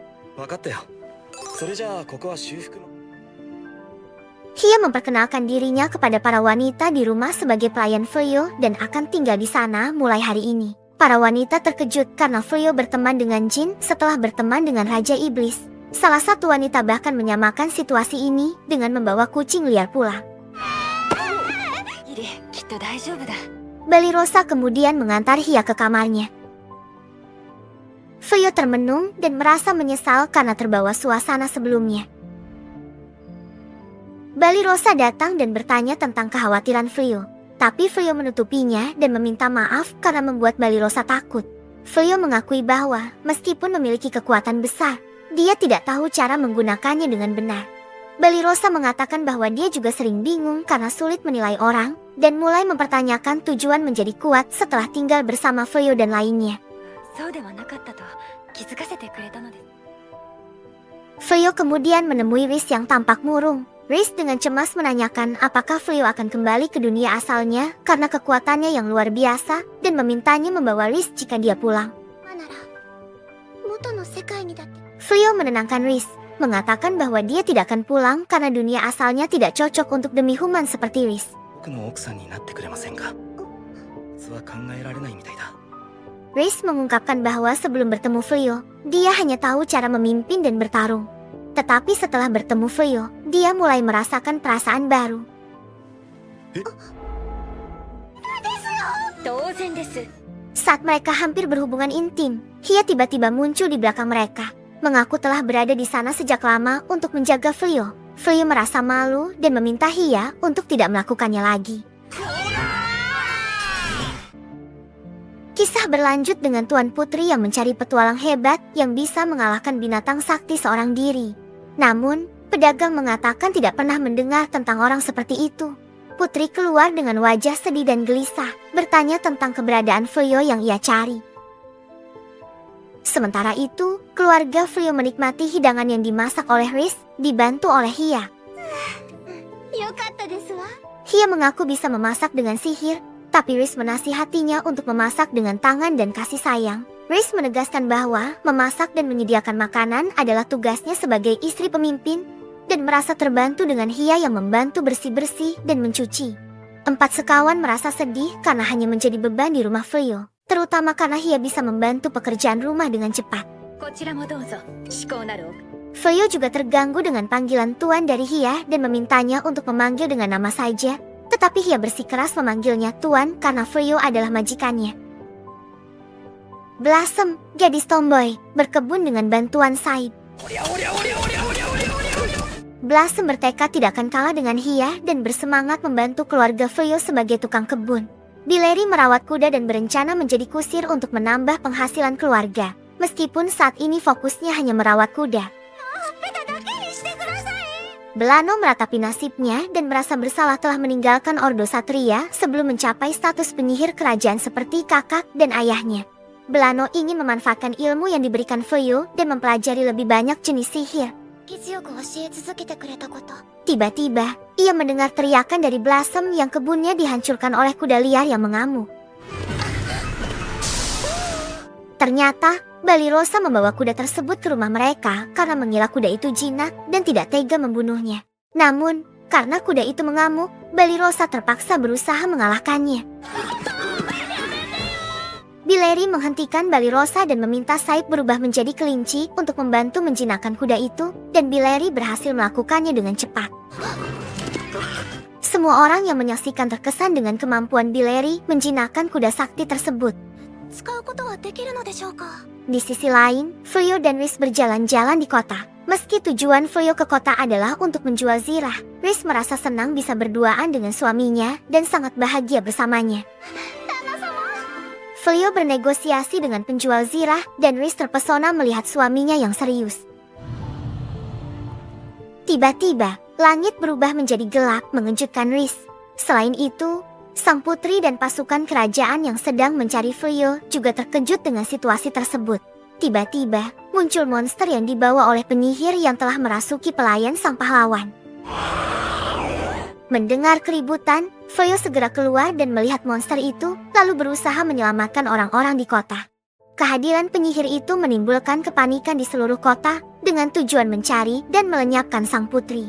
Hia memperkenalkan dirinya kepada para wanita di rumah sebagai pelayan Frio dan akan tinggal di sana mulai hari ini. Para wanita terkejut karena Frio berteman dengan jin setelah berteman dengan Raja Iblis. Salah satu wanita bahkan menyamakan situasi ini dengan membawa kucing liar pulang. Balirosa kemudian mengantar Hia ke kamarnya. Frio termenung dan merasa menyesal karena terbawa suasana sebelumnya. Balirosa datang dan bertanya tentang kekhawatiran Frio. Tapi Frio menutupinya dan meminta maaf karena membuat Balirosa takut. Frio mengakui bahwa meskipun memiliki kekuatan besar, dia tidak tahu cara menggunakannya dengan benar. Balirosa mengatakan bahwa dia juga sering bingung karena sulit menilai orang dan mulai mempertanyakan tujuan menjadi kuat setelah tinggal bersama Frio dan lainnya. Frio kemudian menemui Riz yang tampak murung. Riz dengan cemas menanyakan apakah Frio akan kembali ke dunia asalnya karena kekuatannya yang luar biasa dan memintanya membawa Riz jika dia pulang. Frio menenangkan Riz. mengatakan bahwa dia tidak akan pulang karena dunia asalnya tidak cocok untuk demi-human seperti Riz. 僕の奥さんになってくれませんか。普通は考えられないみたいだ。 Riz mengungkapkan bahwa sebelum bertemu Frio, dia hanya tahu cara memimpin dan bertarung. Tetapi setelah bertemu Frio, dia mulai merasakan perasaan baru. Saat mereka hampir berhubungan intim, Hia tiba-tiba muncul di belakang mereka, mengaku telah berada di sana sejak lama untuk menjaga Frio. Frio merasa malu dan meminta Hia untuk tidak melakukannya lagi. Kisah berlanjut dengan Tuan Putri yang mencari petualang hebat yang bisa mengalahkan binatang sakti seorang diri. Namun, pedagang mengatakan tidak pernah mendengar tentang orang seperti itu. Putri keluar dengan wajah sedih dan gelisah, bertanya tentang keberadaan Frio yang ia cari. Sementara itu, keluarga Frio menikmati hidangan yang dimasak oleh Riz, dibantu oleh Hia. Hia mengaku bisa memasak dengan sihir, tapi Riz menasihatinya untuk memasak dengan tangan dan kasih sayang. Riz menegaskan bahwa memasak dan menyediakan makanan adalah tugasnya sebagai istri pemimpin, dan merasa terbantu dengan Hia yang membantu bersih-bersih dan mencuci. 4 sekawan merasa sedih karena hanya menjadi beban di rumah Frio, terutama karena Hia bisa membantu pekerjaan rumah dengan cepat. Frio juga terganggu dengan panggilan Tuan dari Hia dan memintanya untuk memanggil dengan nama saja, tetapi Hia bersikeras memanggilnya Tuan karena Frio adalah majikannya. Blossom, gadis tomboy, berkebun dengan bantuan Saib. Blossom bertekad tidak akan kalah dengan Hia dan bersemangat membantu keluarga Frio sebagai tukang kebun. Billeri merawat kuda dan berencana menjadi kusir untuk menambah penghasilan keluarga, meskipun saat ini fokusnya hanya merawat kuda. Belano meratapi nasibnya dan merasa bersalah telah meninggalkan Ordo Satria sebelum mencapai status penyihir kerajaan seperti kakak dan ayahnya. Belano ingin memanfaatkan ilmu yang diberikan Frio dan mempelajari lebih banyak jenis sihir. Tiba-tiba, ia mendengar teriakan dari Blossom yang kebunnya dihancurkan oleh kuda liar yang mengamuk. Ternyata, Balirosa membawa kuda tersebut ke rumah mereka karena mengira kuda itu jinak dan tidak tega membunuhnya. Namun, karena kuda itu mengamuk, Balirosa terpaksa berusaha mengalahkannya. Billeri menghentikan Balirosa dan meminta Saib berubah menjadi kelinci untuk membantu menjinakkan kuda itu, dan Billeri berhasil melakukannya dengan cepat. Semua orang yang menyaksikan terkesan dengan kemampuan Billeri menjinakkan kuda sakti tersebut. Di sisi lain, Frio dan Riz berjalan-jalan di kota. Meski tujuan Frio ke kota adalah untuk menjual zirah, Riz merasa senang bisa berduaan dengan suaminya dan sangat bahagia bersamanya. Frio bernegosiasi dengan penjual zirah dan Riz terpesona melihat suaminya yang serius. Tiba-tiba, langit berubah menjadi gelap mengejutkan Riz. Selain itu, sang putri dan pasukan kerajaan yang sedang mencari Frio juga terkejut dengan situasi tersebut. Tiba-tiba, muncul monster yang dibawa oleh penyihir yang telah merasuki pelayan sang pahlawan. Mendengar keributan, Frio segera keluar dan melihat monster itu, lalu berusaha menyelamatkan orang-orang di kota. Kehadiran penyihir itu menimbulkan kepanikan di seluruh kota dengan tujuan mencari dan melenyapkan sang putri.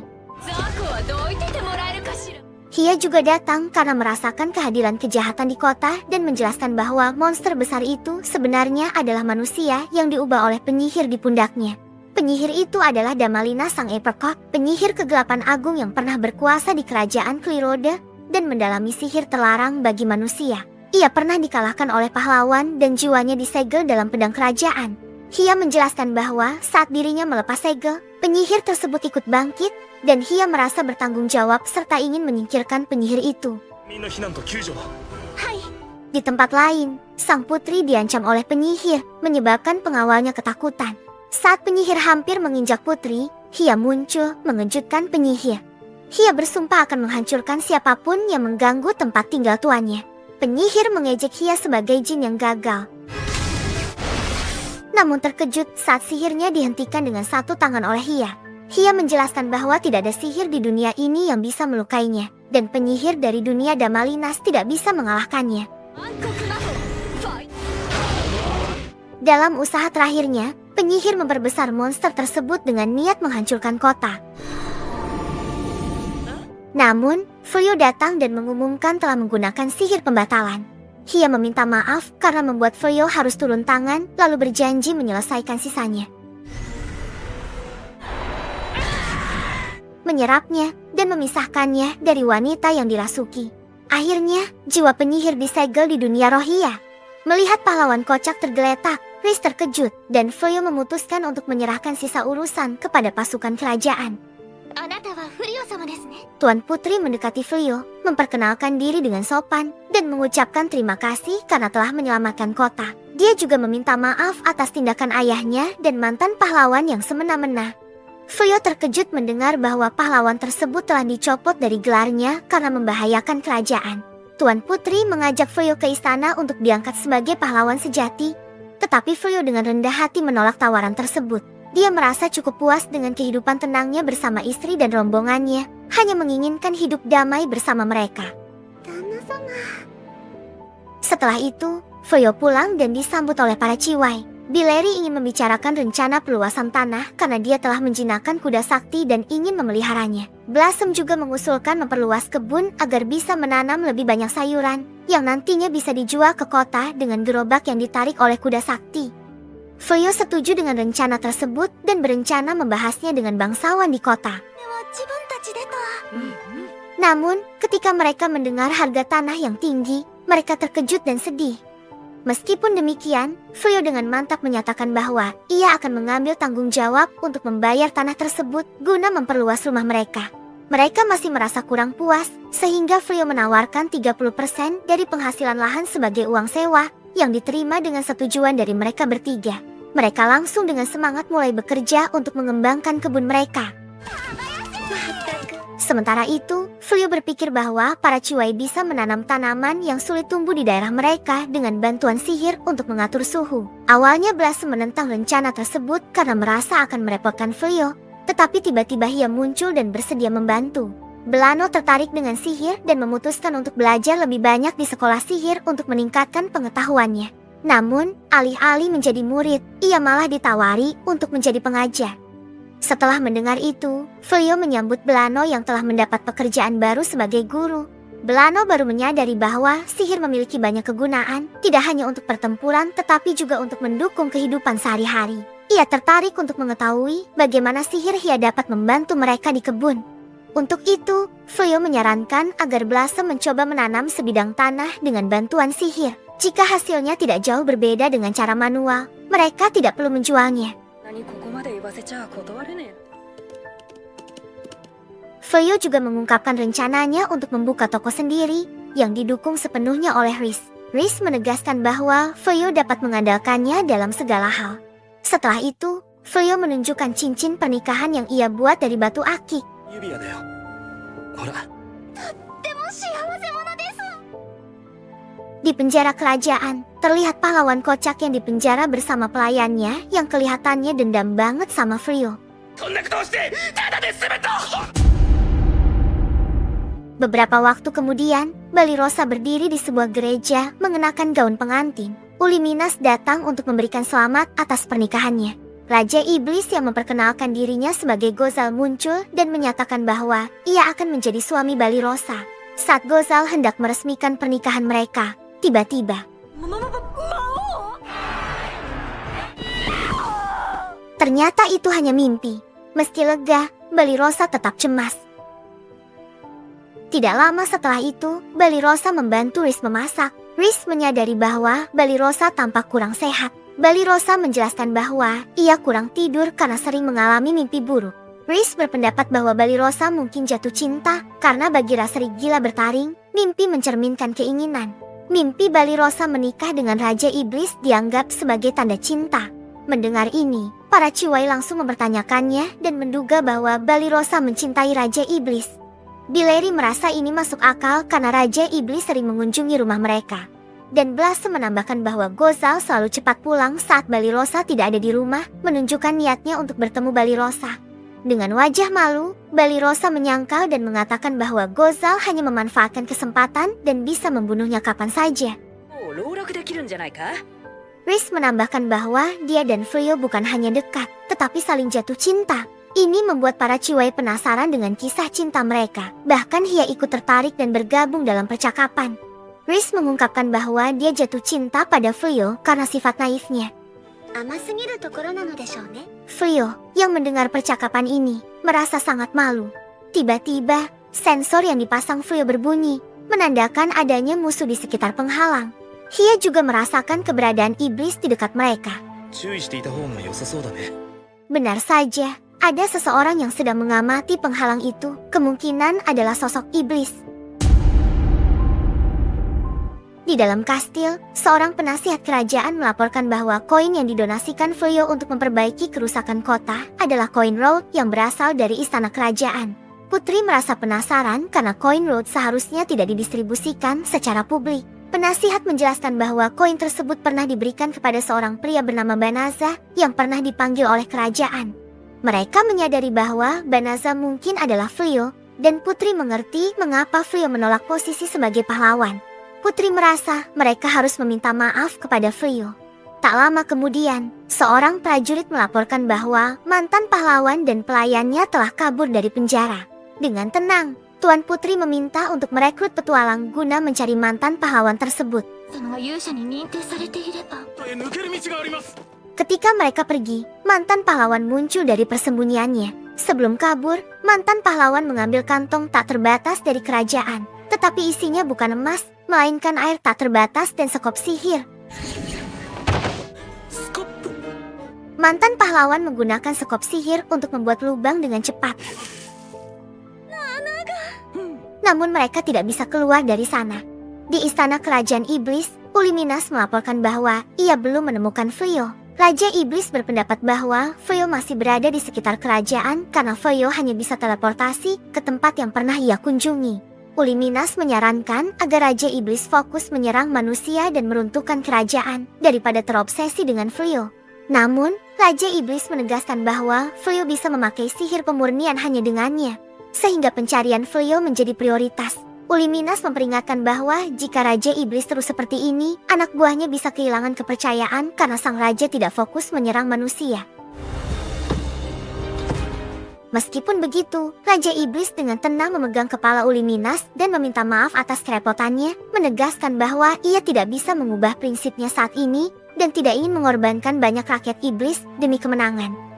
Hia juga datang karena merasakan kehadiran kejahatan di kota dan menjelaskan bahwa monster besar itu sebenarnya adalah manusia yang diubah oleh penyihir di pundaknya. Penyihir itu adalah Damalina sang Apricot, penyihir kegelapan agung yang pernah berkuasa di kerajaan Klirode dan mendalami sihir terlarang bagi manusia. Ia pernah dikalahkan oleh pahlawan dan jiwanya disegel dalam pedang kerajaan. Hia menjelaskan bahwa saat dirinya melepas segel, penyihir tersebut ikut bangkit, dan Hia merasa bertanggung jawab serta ingin menyingkirkan penyihir itu. Di tempat lain, sang putri diancam oleh penyihir, menyebabkan pengawalnya ketakutan. Saat penyihir hampir menginjak putri, Hia muncul mengejutkan penyihir. Hia bersumpah akan menghancurkan siapapun yang mengganggu tempat tinggal tuannya. Penyihir mengejek Hia sebagai jin yang gagal. Namun terkejut saat sihirnya dihentikan dengan satu tangan oleh Hia. Hia menjelaskan bahwa tidak ada sihir di dunia ini yang bisa melukainya, dan penyihir dari dunia Damalinas tidak bisa mengalahkannya. Dalam usaha terakhirnya, penyihir memperbesar monster tersebut dengan niat menghancurkan kota. Namun, Fuyou datang dan mengumumkan telah menggunakan sihir pembatalan. Ia meminta maaf karena membuat Fuyou harus turun tangan lalu berjanji menyelesaikan sisanya. Menyerapnya dan memisahkannya dari wanita yang dirasuki. Akhirnya, jiwa penyihir disegel di dunia rohia. Melihat pahlawan kocak tergeletak, Riz terkejut dan Fuyou memutuskan untuk menyerahkan sisa urusan kepada pasukan kerajaan. Tuan Putri mendekati Fuyou, memperkenalkan diri dengan sopan dan mengucapkan terima kasih karena telah menyelamatkan kota. Dia juga meminta maaf atas tindakan ayahnya dan mantan pahlawan yang semena-mena. Fuyou terkejut mendengar bahwa pahlawan tersebut telah dicopot dari gelarnya karena membahayakan kerajaan. Tuan Putri mengajak Fuyou ke istana untuk diangkat sebagai pahlawan sejati. Tetapi Fuyou dengan rendah hati menolak tawaran tersebut. Dia merasa cukup puas dengan kehidupan tenangnya bersama istri dan rombongannya, hanya menginginkan hidup damai bersama mereka. Setelah itu, Fuyou pulang dan disambut oleh para ciwai. Bileri ingin membicarakan rencana perluasan tanah karena dia telah menjinakkan kuda sakti dan ingin memeliharanya. Blossom juga mengusulkan memperluas kebun agar bisa menanam lebih banyak sayuran yang nantinya bisa dijual ke kota dengan gerobak yang ditarik oleh kuda sakti. Fuyou setuju dengan rencana tersebut dan berencana membahasnya dengan bangsawan di kota. Namun, ketika mereka mendengar harga tanah yang tinggi, mereka terkejut dan sedih. Meskipun demikian, Fuyou dengan mantap menyatakan bahwa ia akan mengambil tanggung jawab untuk membayar tanah tersebut guna memperluas rumah mereka. Mereka masih merasa kurang puas, sehingga Fuyou menawarkan 30% dari penghasilan lahan sebagai uang sewa yang diterima dengan setujuan dari mereka bertiga. Mereka langsung dengan semangat mulai bekerja untuk mengembangkan kebun mereka. Sementara itu, Fuyou berpikir bahwa para ciwai bisa menanam tanaman yang sulit tumbuh di daerah mereka dengan bantuan sihir untuk mengatur suhu. Awalnya Blossom menentang rencana tersebut karena merasa akan merepotkan Fuyou, tetapi tiba-tiba ia muncul dan bersedia membantu. Belano tertarik dengan sihir dan memutuskan untuk belajar lebih banyak di sekolah sihir untuk meningkatkan pengetahuannya. Namun, alih-alih menjadi murid, ia malah ditawari untuk menjadi pengajar. Setelah mendengar itu, Fuyou menyambut Belano yang telah mendapat pekerjaan baru sebagai guru. Belano baru menyadari bahwa sihir memiliki banyak kegunaan, tidak hanya untuk pertempuran tetapi juga untuk mendukung kehidupan sehari-hari. Ia tertarik untuk mengetahui bagaimana sihir ia dapat membantu mereka di kebun. Untuk itu, Fuyou menyarankan agar Blossom mencoba menanam sebidang tanah dengan bantuan sihir. Jika hasilnya tidak jauh berbeda dengan cara manual, mereka tidak perlu menjualnya. Fuyou juga mengungkapkan rencananya untuk membuka toko sendiri yang didukung sepenuhnya oleh Riz. Riz menegaskan bahwa Fuyou dapat mengandalkannya dalam segala hal. Setelah itu, Fuyou menunjukkan cincin pernikahan yang ia buat dari batu akik. Di penjara kerajaan, terlihat pahlawan kocak yang dipenjara bersama pelayannya yang kelihatannya dendam banget sama Fuyou. Beberapa waktu kemudian, Balirosa berdiri di sebuah gereja mengenakan gaun pengantin. Uliminas datang untuk memberikan selamat atas pernikahannya. Raja Iblis yang memperkenalkan dirinya sebagai Gozal muncul dan menyatakan bahwa ia akan menjadi suami Balirosa. Saat Gozal hendak meresmikan pernikahan mereka, tiba-tiba ternyata itu hanya mimpi. Meski lega, Balirosa tetap cemas. Tidak lama setelah itu, Balirosa membantu Riz memasak. Riz menyadari bahwa Balirosa tampak kurang sehat. Balirosa menjelaskan bahwa ia kurang tidur karena sering mengalami mimpi buruk. Riz berpendapat bahwa Balirosa mungkin jatuh cinta karena bagi Rasri gila bertaring, mimpi mencerminkan keinginan. Mimpi Balirosa menikah dengan Raja Iblis dianggap sebagai tanda cinta. Mendengar ini, para ciwai langsung mempertanyakannya dan menduga bahwa Balirosa mencintai Raja Iblis. Bileri merasa ini masuk akal karena Raja Iblis sering mengunjungi rumah mereka. Dan Blossom menambahkan bahwa Gozal selalu cepat pulang saat Balirosa tidak ada di rumah, menunjukkan niatnya untuk bertemu Balirosa. Dengan wajah malu, Balirosa menyangkal dan mengatakan bahwa Gozal hanya memanfaatkan kesempatan dan bisa membunuhnya kapan saja. Riz menambahkan bahwa dia dan Frio bukan hanya dekat, tetapi saling jatuh cinta. Ini membuat para ciwai penasaran dengan kisah cinta mereka. Bahkan Hia ikut tertarik dan bergabung dalam percakapan. Riz mengungkapkan bahwa dia jatuh cinta pada Frio karena sifat naifnya. Frio, yang mendengar percakapan ini, merasa sangat malu. Tiba-tiba, sensor yang dipasang Frio berbunyi, menandakan adanya musuh di sekitar penghalang. Hia juga merasakan keberadaan iblis di dekat mereka. 注意していた方が良さそうだね。 Benar saja, ada seseorang yang sedang mengamati penghalang itu. Kemungkinan adalah sosok iblis. Di dalam kastil, seorang penasihat kerajaan melaporkan bahwa koin yang didonasikan Frio untuk memperbaiki kerusakan kota adalah koin Road yang berasal dari istana kerajaan. Putri merasa penasaran karena koin Road seharusnya tidak didistribusikan secara publik. Penasihat menjelaskan bahwa koin tersebut pernah diberikan kepada seorang pria bernama Banaza yang pernah dipanggil oleh kerajaan. Mereka menyadari bahwa Banaza mungkin adalah Frio, dan Putri mengerti mengapa Frio menolak posisi sebagai pahlawan. Putri merasa mereka harus meminta maaf kepada Frio. Tak lama kemudian, seorang prajurit melaporkan bahwa mantan pahlawan dan pelayannya telah kabur dari penjara. Dengan tenang, Tuan Putri meminta untuk merekrut petualang guna mencari mantan pahlawan tersebut. Ketika mereka pergi, mantan pahlawan muncul dari persembunyiannya. Sebelum kabur, mantan pahlawan mengambil kantong tak terbatas dari kerajaan. Tetapi isinya bukan emas, melainkan air tak terbatas dan sekop sihir. Mantan pahlawan menggunakan sekop sihir untuk membuat lubang dengan cepat. Namun mereka tidak bisa keluar dari sana. Di istana kerajaan iblis, Uliminas melaporkan bahwa ia belum menemukan Frio. Raja iblis berpendapat bahwa Frio masih berada di sekitar kerajaan karena Frio hanya bisa teleportasi ke tempat yang pernah ia kunjungi. Uliminas menyarankan agar Raja iblis fokus menyerang manusia dan meruntuhkan kerajaan daripada terobsesi dengan Frio. Namun, Raja iblis menegaskan bahwa Frio bisa memakai sihir pemurnian hanya dengannya, sehingga pencarian Frio menjadi prioritas. Uliminas memperingatkan bahwa jika Raja Iblis terus seperti ini, anak buahnya bisa kehilangan kepercayaan karena sang raja tidak fokus menyerang manusia. Meskipun begitu, Raja Iblis dengan tenang memegang kepala Uliminas dan meminta maaf atas kerepotannya, menegaskan bahwa ia tidak bisa mengubah prinsipnya saat ini dan tidak ingin mengorbankan banyak rakyat iblis demi kemenangan.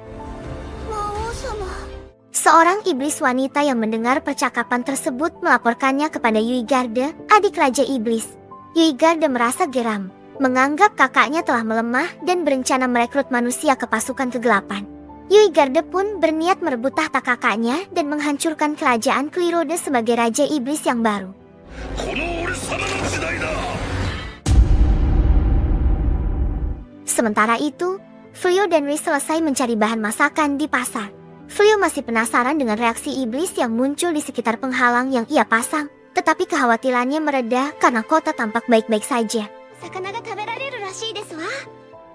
Seorang iblis wanita yang mendengar percakapan tersebut melaporkannya kepada Yuigarde, adik Raja Iblis. Yuigarde merasa geram, menganggap kakaknya telah melemah dan berencana merekrut manusia ke pasukan kegelapan. Yuigarde pun berniat merebut tahta kakaknya dan menghancurkan kerajaan Klirode sebagai Raja Iblis yang baru. Sementara itu, Frio dan Riz selesai mencari bahan masakan di pasar. Frio masih penasaran dengan reaksi iblis yang muncul di sekitar penghalang yang ia pasang, tetapi kekhawatirannya mereda karena kota tampak baik-baik saja.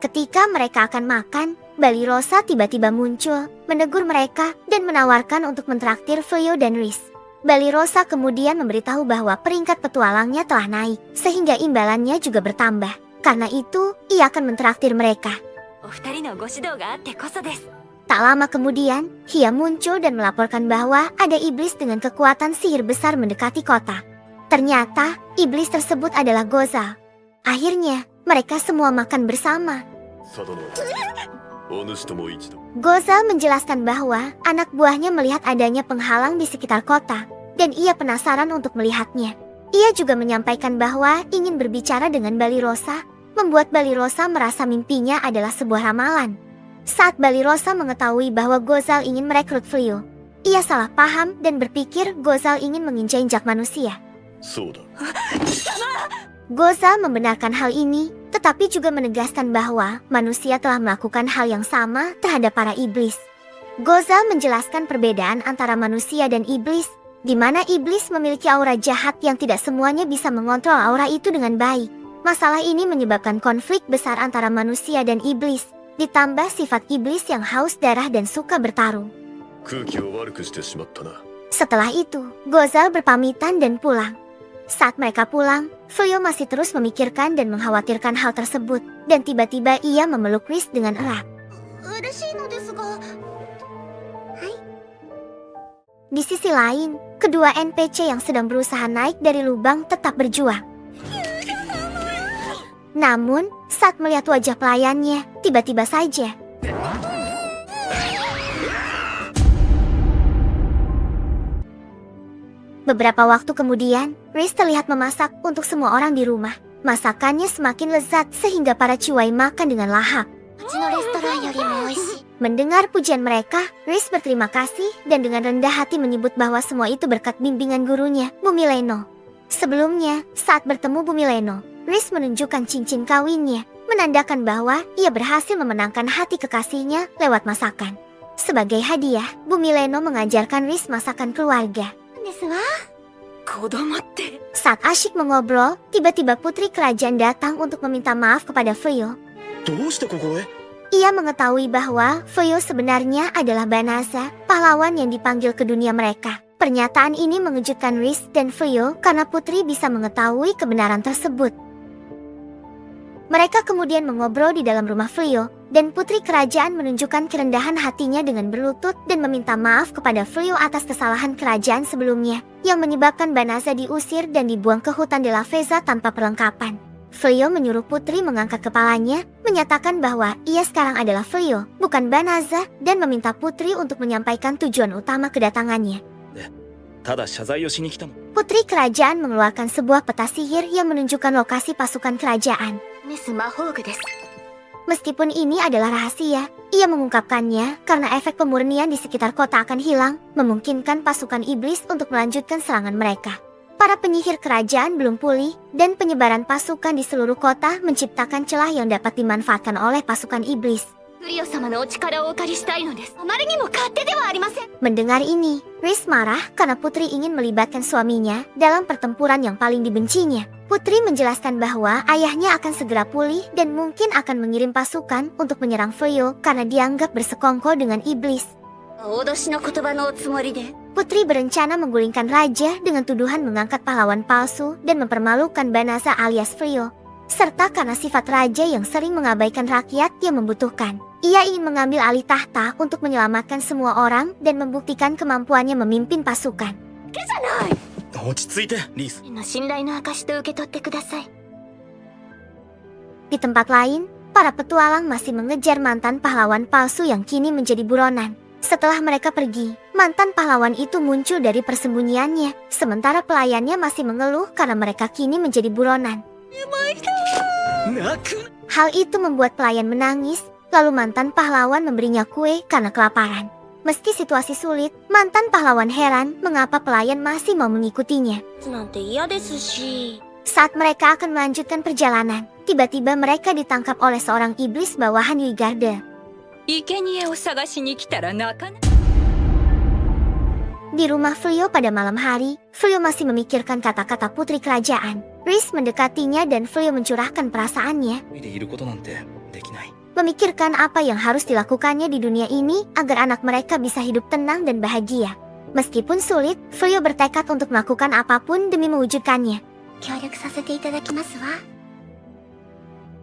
Ketika mereka akan makan, Balirosa tiba-tiba muncul, menegur mereka dan menawarkan untuk mentraktir Frio dan Riz. Balirosa kemudian memberitahu bahwa peringkat petualangnya telah naik, sehingga imbalannya juga bertambah. Karena itu, ia akan mentraktir mereka. Tak lama kemudian, Hia muncul dan melaporkan bahwa ada iblis dengan kekuatan sihir besar mendekati kota. Ternyata, iblis tersebut adalah Gozal. Akhirnya, mereka semua makan bersama. Gozal menjelaskan bahwa anak buahnya melihat adanya penghalang di sekitar kota, dan ia penasaran untuk melihatnya. Ia juga menyampaikan bahwa ingin berbicara dengan Balirosa, membuat Balirosa merasa mimpinya adalah sebuah ramalan. Saat Balirosa mengetahui bahwa Gozal ingin merekrut Frio, ia salah paham dan berpikir Gozal ingin menginjak manusia. Gozal membenarkan hal ini, tetapi juga menegaskan bahwa manusia telah melakukan hal yang sama terhadap para iblis. Gozal menjelaskan perbedaan antara manusia dan iblis, di mana iblis memiliki aura jahat yang tidak semuanya bisa mengontrol aura itu dengan baik. Masalah ini menyebabkan konflik besar antara manusia dan iblis. Ditambah sifat iblis yang haus darah dan suka bertarung. Setelah itu, Gozal berpamitan dan pulang. Saat mereka pulang, Fuyo masih terus memikirkan dan mengkhawatirkan hal tersebut. Dan tiba-tiba ia memeluk Riz dengan erat. Di sisi lain, kedua NPC yang sedang berusaha naik dari lubang tetap berjuang. Namun, saat melihat wajah pelayannya, tiba-tiba saja beberapa waktu kemudian, Riz terlihat memasak untuk semua orang di rumah. Masakannya semakin lezat sehingga para ciwai makan dengan lahap. Mendengar pujian mereka, Riz berterima kasih dan dengan rendah hati menyebut bahwa semua itu berkat bimbingan gurunya, Bumileno. Sebelumnya, saat bertemu Bumileno, Riz menunjukkan cincin kawinnya, menandakan bahwa ia berhasil memenangkan hati kekasihnya lewat masakan. Sebagai hadiah, Bumileno mengajarkan Riz masakan keluarga. Saat asyik mengobrol, tiba-tiba putri kerajaan datang untuk meminta maaf kepada Fuyo. Ia mengetahui bahwa Fuyo sebenarnya adalah Banaza, pahlawan yang dipanggil ke dunia mereka. Pernyataan ini mengejutkan Riz dan Fuyo karena putri bisa mengetahui kebenaran tersebut. Mereka kemudian mengobrol di dalam rumah Fuyo, dan putri kerajaan menunjukkan kerendahan hatinya dengan berlutut dan meminta maaf kepada Fuyo atas kesalahan kerajaan sebelumnya, yang menyebabkan Banaza diusir dan dibuang ke hutan de la Feza tanpa perlengkapan. Fuyo menyuruh putri mengangkat kepalanya, menyatakan bahwa ia sekarang adalah Fuyo, bukan Banaza, dan meminta putri untuk menyampaikan tujuan utama kedatangannya. Putri kerajaan mengeluarkan sebuah peta sihir yang menunjukkan lokasi pasukan kerajaan. Meskipun ini adalah rahasia, ia mengungkapkannya karena efek pemurnian di sekitar kota akan hilang, memungkinkan pasukan iblis untuk melanjutkan serangan mereka. Para penyihir kerajaan belum pulih, dan penyebaran pasukan di seluruh kota menciptakan celah yang dapat dimanfaatkan oleh pasukan iblis. Mendengar ini, Riz marah karena putri ingin melibatkan suaminya dalam pertempuran yang paling dibencinya. Putri menjelaskan bahwa ayahnya akan segera pulih dan mungkin akan mengirim pasukan untuk menyerang Fuyo karena dianggap bersekongkol dengan iblis. Putri berencana menggulingkan raja dengan tuduhan mengangkat pahlawan palsu dan mempermalukan Banaza alias Fuyo, serta karena sifat raja yang sering mengabaikan rakyat yang membutuhkan. Ia ingin mengambil alih tahta untuk menyelamatkan semua orang dan membuktikan kemampuannya memimpin pasukan. Di tempat lain, para petualang masih mengejar mantan pahlawan palsu yang kini menjadi buronan. Setelah mereka pergi, mantan pahlawan itu muncul dari persembunyiannya, sementara pelayannya masih mengeluh karena mereka kini menjadi buronan. Hal itu membuat pelayan menangis, lalu mantan pahlawan memberinya kue karena kelaparan. Meski situasi sulit, mantan pahlawan heran mengapa pelayan masih mau mengikutinya. Saat mereka akan melanjutkan perjalanan, tiba-tiba mereka ditangkap oleh seorang iblis bawahan Yuigarde. Di rumah Fuyo pada malam hari, Fuyo masih memikirkan kata-kata putri kerajaan. Riz mendekatinya dan Fuyo mencurahkan perasaannya. Memikirkan apa yang harus dilakukannya di dunia ini agar anak mereka bisa hidup tenang dan bahagia. Meskipun sulit, Fuyo bertekad untuk melakukan apapun demi mewujudkannya.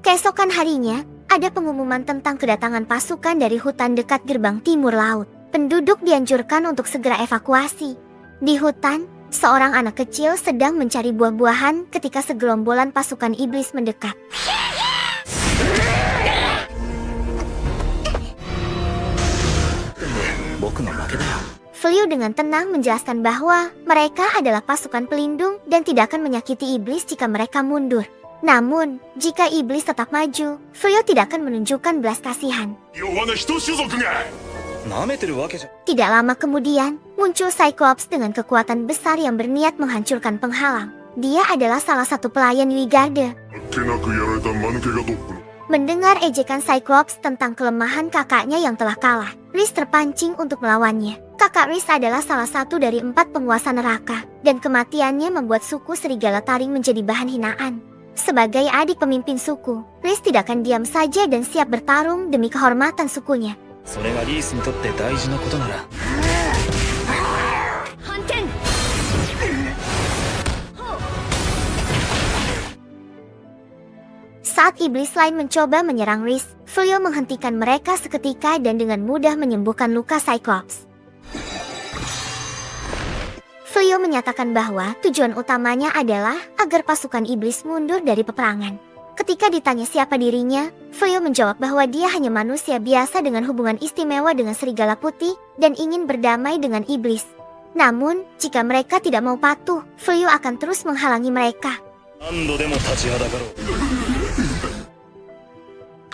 Keesokan harinya, ada pengumuman tentang kedatangan pasukan dari hutan dekat gerbang timur laut. Penduduk dianjurkan untuk segera evakuasi. Di hutan, seorang anak kecil sedang mencari buah-buahan ketika segerombolan pasukan iblis mendekat. Fuyo dengan tenang menjelaskan bahwa mereka adalah pasukan pelindung dan tidak akan menyakiti iblis jika mereka mundur. Namun, jika iblis tetap maju, Fuyo tidak akan menunjukkan belas kasihan. Tidak lama kemudian, muncul Cyclops dengan kekuatan besar yang berniat menghancurkan penghalang. Dia adalah salah satu pelayan Yuigarde. Mendengar ejekan Cyclops tentang kelemahan kakaknya yang telah kalah, Riz terpancing untuk melawannya. Kakak Riz adalah salah satu dari 4 penguasa neraka, dan kematiannya membuat suku Serigala Taring menjadi bahan hinaan. Sebagai adik pemimpin suku, Riz tidak akan diam saja dan siap bertarung demi kehormatan sukunya. Saat iblis lain mencoba menyerang Riz, Flio menghentikan mereka seketika dan dengan mudah menyembuhkan luka Cyclops. Flio menyatakan bahwa tujuan utamanya adalah agar pasukan iblis mundur dari peperangan. Ketika ditanya siapa dirinya, Flio menjawab bahwa dia hanya manusia biasa dengan hubungan istimewa dengan serigala putih dan ingin berdamai dengan iblis. Namun, jika mereka tidak mau patuh, Flio akan terus menghalangi mereka.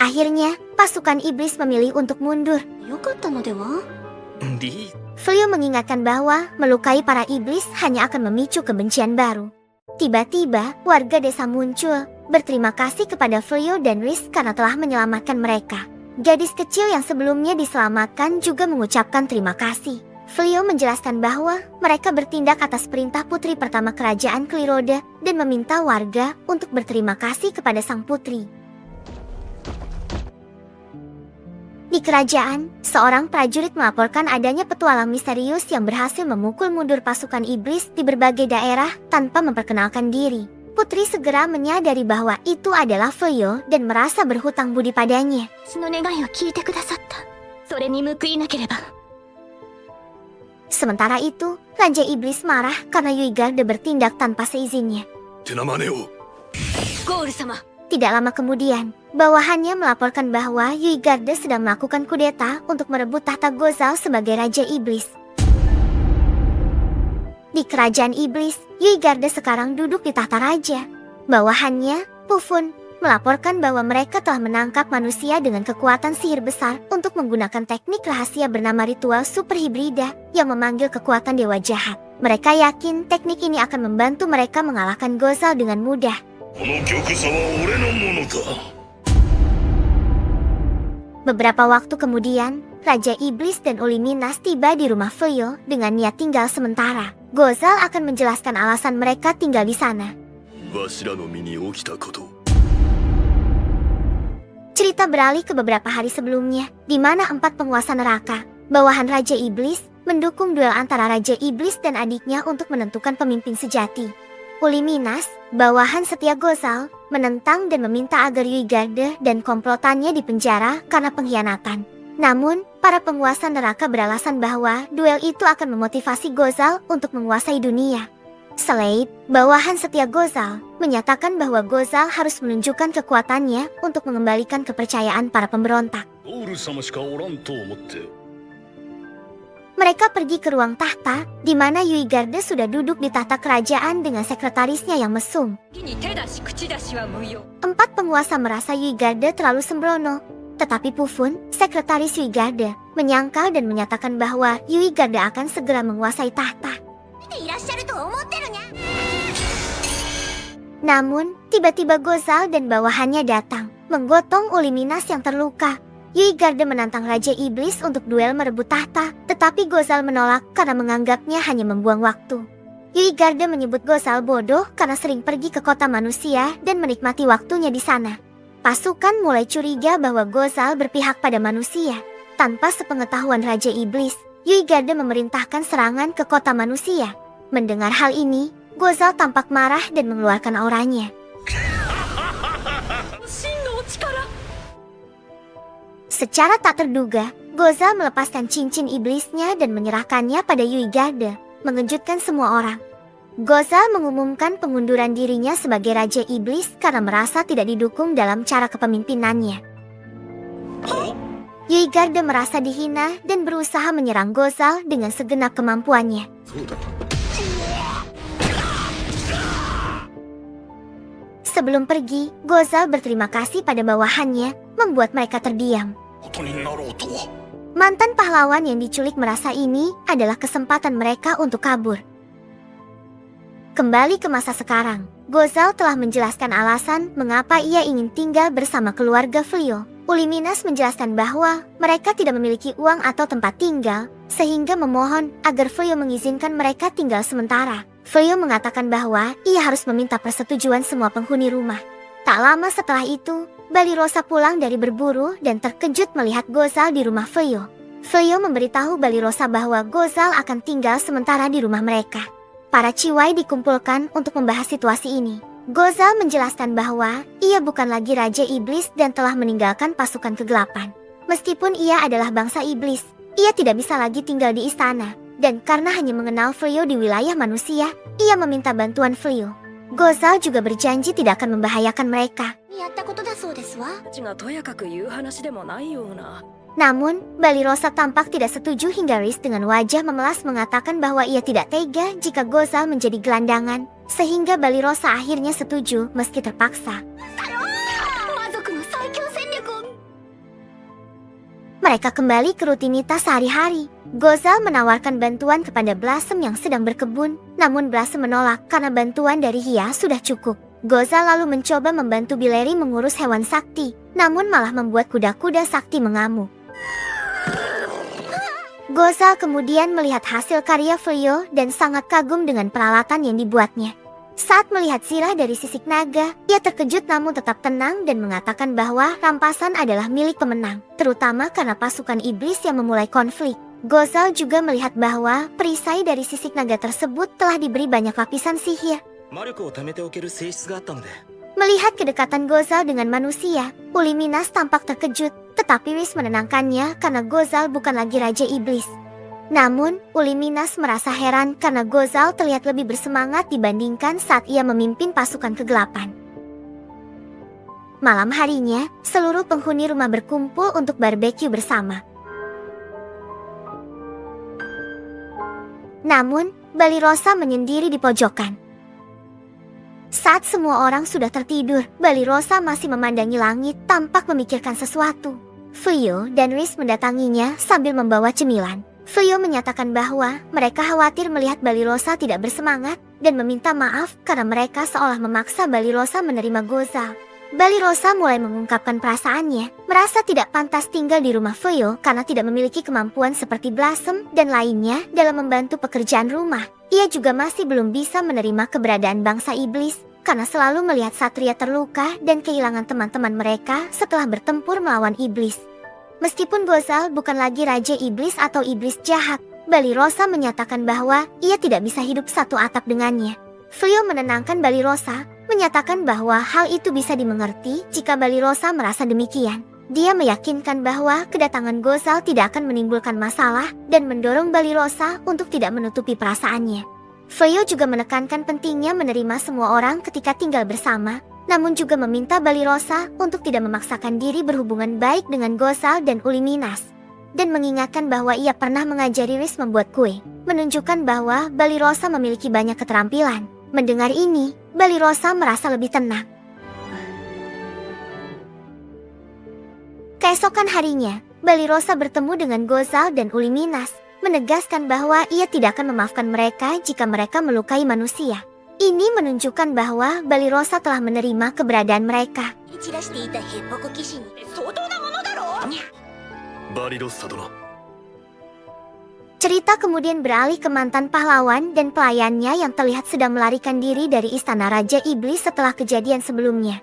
Akhirnya, pasukan iblis memilih untuk mundur. Flio mengingatkan bahwa melukai para iblis hanya akan memicu kebencian baru. Tiba-tiba, warga desa muncul, berterima kasih kepada Flio dan Riz karena telah menyelamatkan mereka. Gadis kecil yang sebelumnya diselamatkan juga mengucapkan terima kasih. Flio menjelaskan bahwa mereka bertindak atas perintah putri pertama kerajaan Klirode dan meminta warga untuk berterima kasih kepada sang putri. Di kerajaan, seorang prajurit melaporkan adanya petualang misterius yang berhasil memukul mundur pasukan iblis di berbagai daerah tanpa memperkenalkan diri. Putri segera menyadari bahwa itu adalah Flio dan merasa berhutang budi padanya. Sementara itu, Raja Iblis marah karena Yuigarde bertindak tanpa seizinnya. Tidak lama kemudian, bawahannya melaporkan bahwa Yuigarde sedang melakukan kudeta untuk merebut tahta Gozal sebagai Raja Iblis. Di kerajaan iblis, Yuigarde sekarang duduk di tahta raja. Bawahannya, Pufun, melaporkan bahwa mereka telah menangkap manusia dengan kekuatan sihir besar untuk menggunakan teknik rahasia bernama ritual super hibrida yang memanggil kekuatan dewa jahat. Mereka yakin teknik ini akan membantu mereka mengalahkan Gozal dengan mudah. Beberapa waktu kemudian, Raja Iblis dan Uli Minas tiba di rumah Flio dengan niat tinggal sementara. Gozal akan menjelaskan alasan mereka tinggal di sana. Cerita beralih ke beberapa hari sebelumnya, di mana 4 penguasa neraka, bawahan Raja Iblis, mendukung duel antara Raja Iblis dan adiknya untuk menentukan pemimpin sejati. Uli Minas, bawahan setia Gozal, menentang dan meminta agar Yuigarde dan komplotannya dipenjara karena pengkhianatan. Namun, para penguasa neraka beralasan bahwa duel itu akan memotivasi Gozal untuk menguasai dunia. Slade, bawahan setia Gozal, menyatakan bahwa Gozal harus menunjukkan kekuatannya untuk mengembalikan kepercayaan para pemberontak. Mereka pergi ke ruang tahta, di mana Yuigarde sudah duduk di tahta kerajaan dengan sekretarisnya yang mesum. 4 penguasa merasa Yuigarde terlalu sembrono, tetapi Pufun, sekretaris Yuigarde, menyangkal dan menyatakan bahwa Yuigarde akan segera menguasai tahta. Namun, tiba-tiba Gozal dan bawahannya datang, menggotong Uli Minas yang terluka. Yuigarde menantang Raja Iblis untuk duel merebut tahta, tetapi Gozal menolak karena menganggapnya hanya membuang waktu. Yuigarde menyebut Gozal bodoh karena sering pergi ke kota manusia dan menikmati waktunya di sana. Pasukan mulai curiga bahwa Gozal berpihak pada manusia. Tanpa sepengetahuan Raja Iblis, Yuigarde memerintahkan serangan ke kota manusia. Mendengar hal ini, Gozal tampak marah dan mengeluarkan auranya. Secara tak terduga, Gozal melepaskan cincin iblisnya dan menyerahkannya pada Yuigarde, mengejutkan semua orang. Gozal mengumumkan pengunduran dirinya sebagai Raja Iblis karena merasa tidak didukung dalam cara kepemimpinannya. Yuigarde merasa dihina dan berusaha menyerang Gozal dengan segenap kemampuannya. Sebelum pergi, Gozal berterima kasih pada bawahannya, membuat mereka terdiam. Mantan pahlawan yang diculik merasa ini adalah kesempatan mereka untuk kabur. Kembali ke masa sekarang, Gozal telah menjelaskan alasan mengapa ia ingin tinggal bersama keluarga Flio. Uli Minas menjelaskan bahwa mereka tidak memiliki uang atau tempat tinggal, sehingga memohon agar Flio mengizinkan mereka tinggal sementara. Flio mengatakan bahwa ia harus meminta persetujuan semua penghuni rumah. Tak lama setelah itu, Balirosa pulang dari berburu dan terkejut melihat Gozal di rumah Flio. Flio memberitahu Balirosa bahwa Gozal akan tinggal sementara di rumah mereka. Para ciwai dikumpulkan untuk membahas situasi ini. Gozal menjelaskan bahwa ia bukan lagi Raja Iblis dan telah meninggalkan pasukan kegelapan. Meskipun ia adalah bangsa iblis, ia tidak bisa lagi tinggal di istana. Dan karena hanya mengenal Fleo di wilayah manusia, ia meminta bantuan Fleo. Gozal juga berjanji tidak akan membahayakan mereka. Namun, Balirosa tampak tidak setuju hingga Riz dengan wajah memelas mengatakan bahwa ia tidak tega jika Gozal menjadi gelandangan, sehingga Balirosa akhirnya setuju meski terpaksa. Mereka kembali ke rutinitas sehari-hari. Gozal menawarkan bantuan kepada Blossom yang sedang berkebun, namun Blossom menolak karena bantuan dari Hia sudah cukup. Gozal lalu mencoba membantu Bileri mengurus hewan sakti, namun malah membuat kuda-kuda sakti mengamuk. Gozal kemudian melihat hasil karya Fleo dan sangat kagum dengan peralatan yang dibuatnya. Saat melihat sirah dari sisik naga, ia terkejut namun tetap tenang dan mengatakan bahwa rampasan adalah milik pemenang, terutama karena pasukan iblis yang memulai konflik. Gozal juga melihat bahwa perisai dari sisik naga tersebut telah diberi banyak lapisan sihir. Melihat kedekatan Gozal dengan manusia, Uliminas tampak terkejut, tetapi Riz menenangkannya karena Gozal bukan lagi Raja Iblis. Namun, Uliminas merasa heran karena Gozal terlihat lebih bersemangat dibandingkan saat ia memimpin pasukan kegelapan. Malam harinya, seluruh penghuni rumah berkumpul untuk barbeque bersama. Namun, Balirosa menyendiri di pojokan. Saat semua orang sudah tertidur, Balirosa masih memandangi langit tampak memikirkan sesuatu. Fleo dan Riz mendatanginya sambil membawa cemilan. Fleo menyatakan bahwa mereka khawatir melihat Balirosa tidak bersemangat dan meminta maaf karena mereka seolah memaksa Balirosa menerima Gozal. Balirosa mulai mengungkapkan perasaannya, merasa tidak pantas tinggal di rumah Fleo karena tidak memiliki kemampuan seperti Blossom dan lainnya dalam membantu pekerjaan rumah. Ia juga masih belum bisa menerima keberadaan bangsa iblis karena selalu melihat Satria terluka dan kehilangan teman-teman mereka setelah bertempur melawan iblis. Meskipun Gozal bukan lagi Raja Iblis atau Iblis jahat, Balirosa menyatakan bahwa ia tidak bisa hidup satu atap dengannya. Fleo menenangkan Balirosa, menyatakan bahwa hal itu bisa dimengerti jika Balirosa merasa demikian. Dia meyakinkan bahwa kedatangan Gozal tidak akan menimbulkan masalah dan mendorong Balirosa untuk tidak menutupi perasaannya. Fleo juga menekankan pentingnya menerima semua orang ketika tinggal bersama, namun juga meminta Balirosa untuk tidak memaksakan diri berhubungan baik dengan Gozal dan Uliminas. Dan mengingatkan bahwa ia pernah mengajari Riz membuat kue, menunjukkan bahwa Balirosa memiliki banyak keterampilan. Mendengar ini, Balirosa merasa lebih tenang. Keesokan harinya, Balirosa bertemu dengan Gozal dan Uliminas, menegaskan bahwa ia tidak akan memaafkan mereka jika mereka melukai manusia. Ini menunjukkan bahwa Balirosa telah menerima keberadaan mereka. Cerita kemudian beralih ke mantan pahlawan dan pelayannya yang terlihat sedang melarikan diri dari istana Raja Iblis setelah kejadian sebelumnya.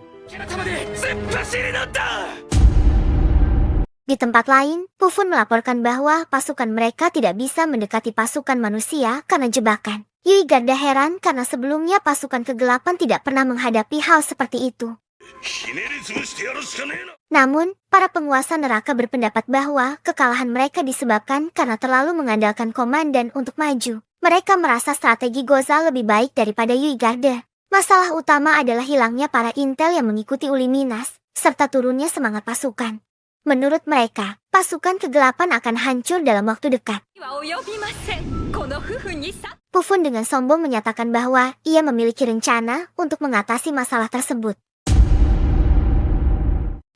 Di tempat lain, Pufun melaporkan bahwa pasukan mereka tidak bisa mendekati pasukan manusia karena jebakan. Yui Garda heran karena sebelumnya pasukan kegelapan tidak pernah menghadapi hal seperti itu. Namun, para penguasa neraka berpendapat bahwa kekalahan mereka disebabkan karena terlalu mengandalkan komandan untuk maju. Mereka merasa strategi Gozal lebih baik daripada Yui Garda. Masalah utama adalah hilangnya para intel yang mengikuti Uliminas, serta turunnya semangat pasukan. Menurut mereka, pasukan kegelapan akan hancur dalam waktu dekat. Pufun dengan sombong menyatakan bahwa ia memiliki rencana untuk mengatasi masalah tersebut.